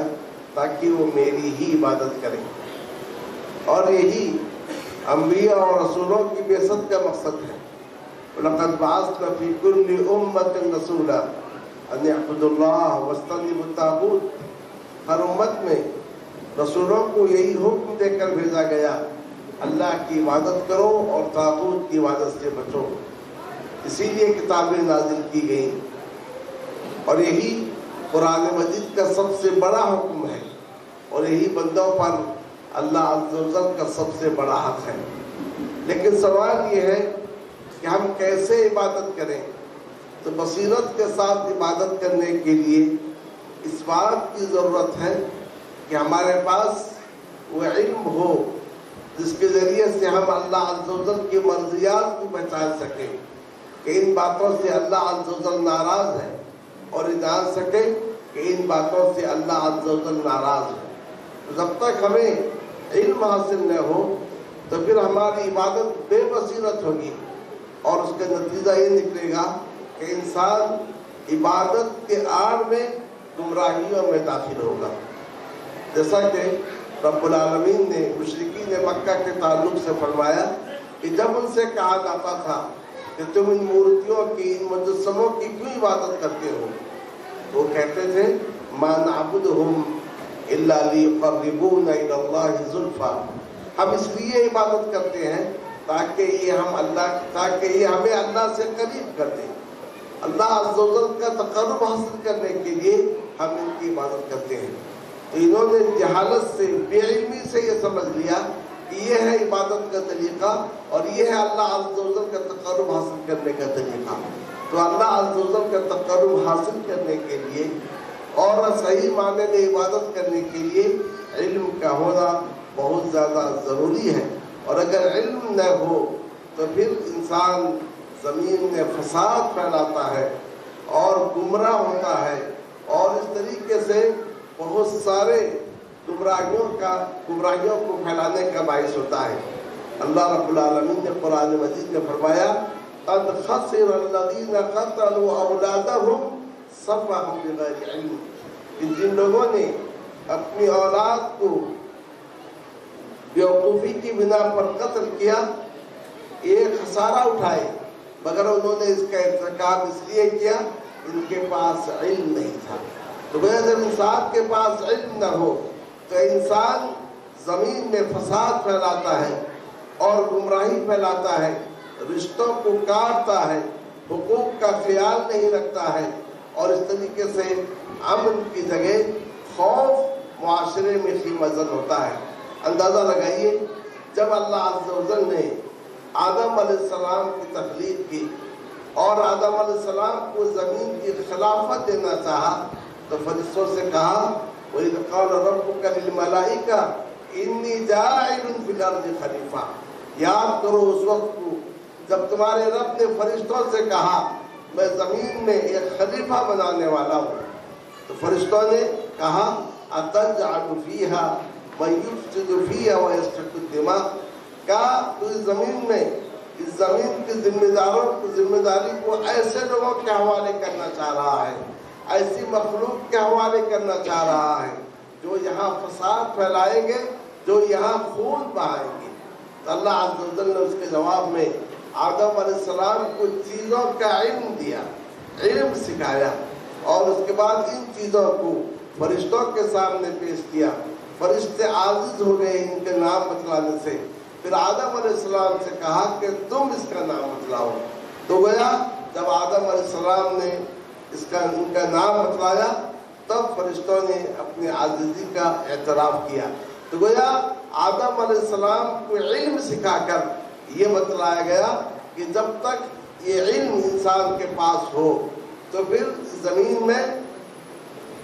تاکہ وہ میری ہی عبادت کریں. اور یہی انبیاء اور رسولوں کی بعثت کا مقصد ہے. وَلَقَدْ بَعَثْنَا فِي كُلِّ أُمَّةٍ رَسُولًا أَنِ اعْبُدُوا اللَّهَ وَاجْتَنِبُوا الطَّاغُوتَ. ہر امت میں رسولوں کو یہی حکم دے کر بھیجا گیا اللہ کی عبادت کرو اور طاغوت کی عبادت سے بچو. اسی لیے کتابیں نازل کی گئیں اور یہی قرآن مجید کا سب سے بڑا حکم ہے اور یہی بندوں پر اللہ عز و جل کا سب سے بڑا حق ہے. لیکن سوال یہ ہے کہ ہم کیسے عبادت کریں؟ تو بصیرت کے ساتھ عبادت کرنے کے لیے اس بات کی ضرورت ہے کہ ہمارے پاس وہ علم ہو جس کے ذریعے سے ہم اللہ عز و جل کی مرضیات کو پہچان سکیں کہ ان باتوں سے اللہ عز و جل ناراض ہے اور یہ جان سکیں کہ ان باتوں سے اللہ عز و جل ناراض ہے. جب تک ہمیں علم حاصل نہ ہو تو پھر ہماری عبادت بے بصیرت ہوگی اور اس کا نتیجہ یہ نکلے گا کہ انسان عبادت کے آڑ میں گمراہیوں میں داخل ہوگا. جیسا کہ رب العالمین نے مشرکین مکہ کے تعلق سے فرمایا کہ جب ان سے کہا جاتا تھا کہ تم ان مورتیوں کی ان مجسموں کی کیوں عبادت کرتے ہو، وہ کہتے تھے ما نعبدہم الا لیقربونا الی اللہ زلفی، ہم اس لیے عبادت کرتے ہیں تاکہ یہ ہمیں اللہ سے قریب کر دیں. اللہ عز و جل کا تقرب حاصل کرنے کے لیے ہم ان کی عبادت کرتے ہیں. تو انہوں نے جہالت سے، بے علمی سے یہ سمجھ لیا کہ یہ ہے عبادت کا طریقہ اور یہ ہے اللہ عز و جل کا تقرب حاصل کرنے کا طریقہ. تو اللہ عز و جل کا تقرب حاصل کرنے کے لیے اور صحیح معنی میں عبادت کرنے کے لیے علم کا ہونا بہت زیادہ ضروری ہے. اور اگر علم نہ ہو تو پھر انسان زمین میں فساد پھیلاتا ہے اور گمراہ ہوتا ہے اور اس طریقے سے بہت سارے گمراہیوں کو پھیلانے کا باعث ہوتا ہے. اللہ رب العالمین نے قرآن مجید میں فرمایا قد خسر الذین قتلوا اولادہم سفہا بغیر علم، کہ جن لوگوں نے اپنی اولاد کو بیوقوفی کی بنا پر قتل کیا، ایک خسارہ اٹھائے مگر انہوں نے اس کا ارتکاب اس لیے کیا ان کے پاس علم نہیں تھا. تو جب انسان کے پاس علم نہ ہو تو انسان زمین میں فساد پھیلاتا ہے اور گمراہی پھیلاتا ہے، رشتوں کو کاٹتا ہے، حقوق کا خیال نہیں رکھتا ہے اور اس طریقے سے امن کی جگہ خوف معاشرے میں خیمزن ہوتا ہے. اندازہ لگائیے جب اللہ عز و جل نے آدم علیہ السلام کی تخلیق کی اور آدم علیہ السلام کو زمین کی خلافت دینا چاہا تو فرشتوں سے کہا وَإِذْ قَالَ رَبُّكَ لِلْمَلَائِكَةِ إِنِّي جَاعِلٌ فِي الْأَرْضِ خَلِيفَةً. یاد کرو اس وقت کو جب تمہارے رب نے فرشتوں سے کہا میں زمین میں ایک خلیفہ بنانے والا ہوں. تو فرشتوں نے کہا أَتَجْعَلُ فِيهَا مَن يُفْسِدُ فِيهَا وَيَسْفِكُ الدِّمَاءَ، کیا تو اس زمین میں اس زمین کی ذمہ داری کو ایسے لوگوں کے حوالے کرنا چاہ رہا ہے، ایسی مخلوق کے حوالے کرنا چاہ رہا ہے جو یہاں فساد پھیلائیں گے، جو یہاں خون بہائیں گے. تو اللہ عز و جل نے اس کے جواب میں آدم علیہ السلام کو چیزوں کا علم دیا، علم سکھایا اور اس کے بعد ان چیزوں کو فرشتوں کے سامنے پیش کیا. فرشتے عاجز ہو گئے ان کے نام بتلانے سے. پھر آدم علیہ السلام سے کہا کہ تم اس کا نام بتلاؤ. تو گویا جب آدم علیہ السلام نے ان کا نام بتلایا تب فرشتوں نے اپنی عاجزی کا اعتراف کیا. تو گویا آدم علیہ السلام کو علم سکھا کر یہ بتلایا گیا کہ جب تک یہ علم انسان کے پاس ہو تو پھر زمین میں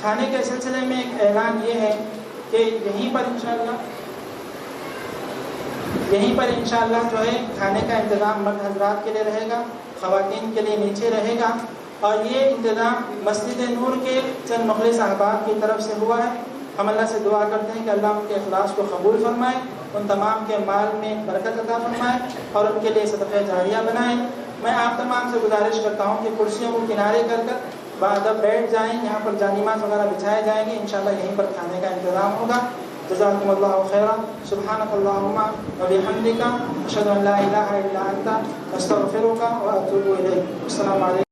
کھانے کے سلسلے میں ایک اعلان یہ ہے کہ یہیں پر انشاءاللہ جو ہے کھانے کا انتظام مرد حضرات کے لیے رہے گا، خواتین کے لیے نیچے رہے گا، اور یہ انتظام مسجد نور کے چند مخلص احباب کی طرف سے ہوا ہے۔ ہم اللہ سے دعا کرتے ہیں کہ اللہ ان کے اخلاص کو قبول فرمائے، ان تمام کے مال میں برکت عطا فرمائے اور ان کے لیے صدقہ جاریہ بنائے۔ میں آپ تمام سے گزارش کرتا ہوں کہ کرسیوں کو کنارے کر ادب بیٹھ جائیں، یہاں پر جانماز وغیرہ بچھائے جائیں گے، انشاءاللہ یہیں پر کھانے کا انتظام ہوگا۔ جزاکم اللہ خیرا، سبحانک اللہم و بحمدک، اشہد ان لا الہ الا انت، استغفرک و اتوب الیک۔ السلام علیکم۔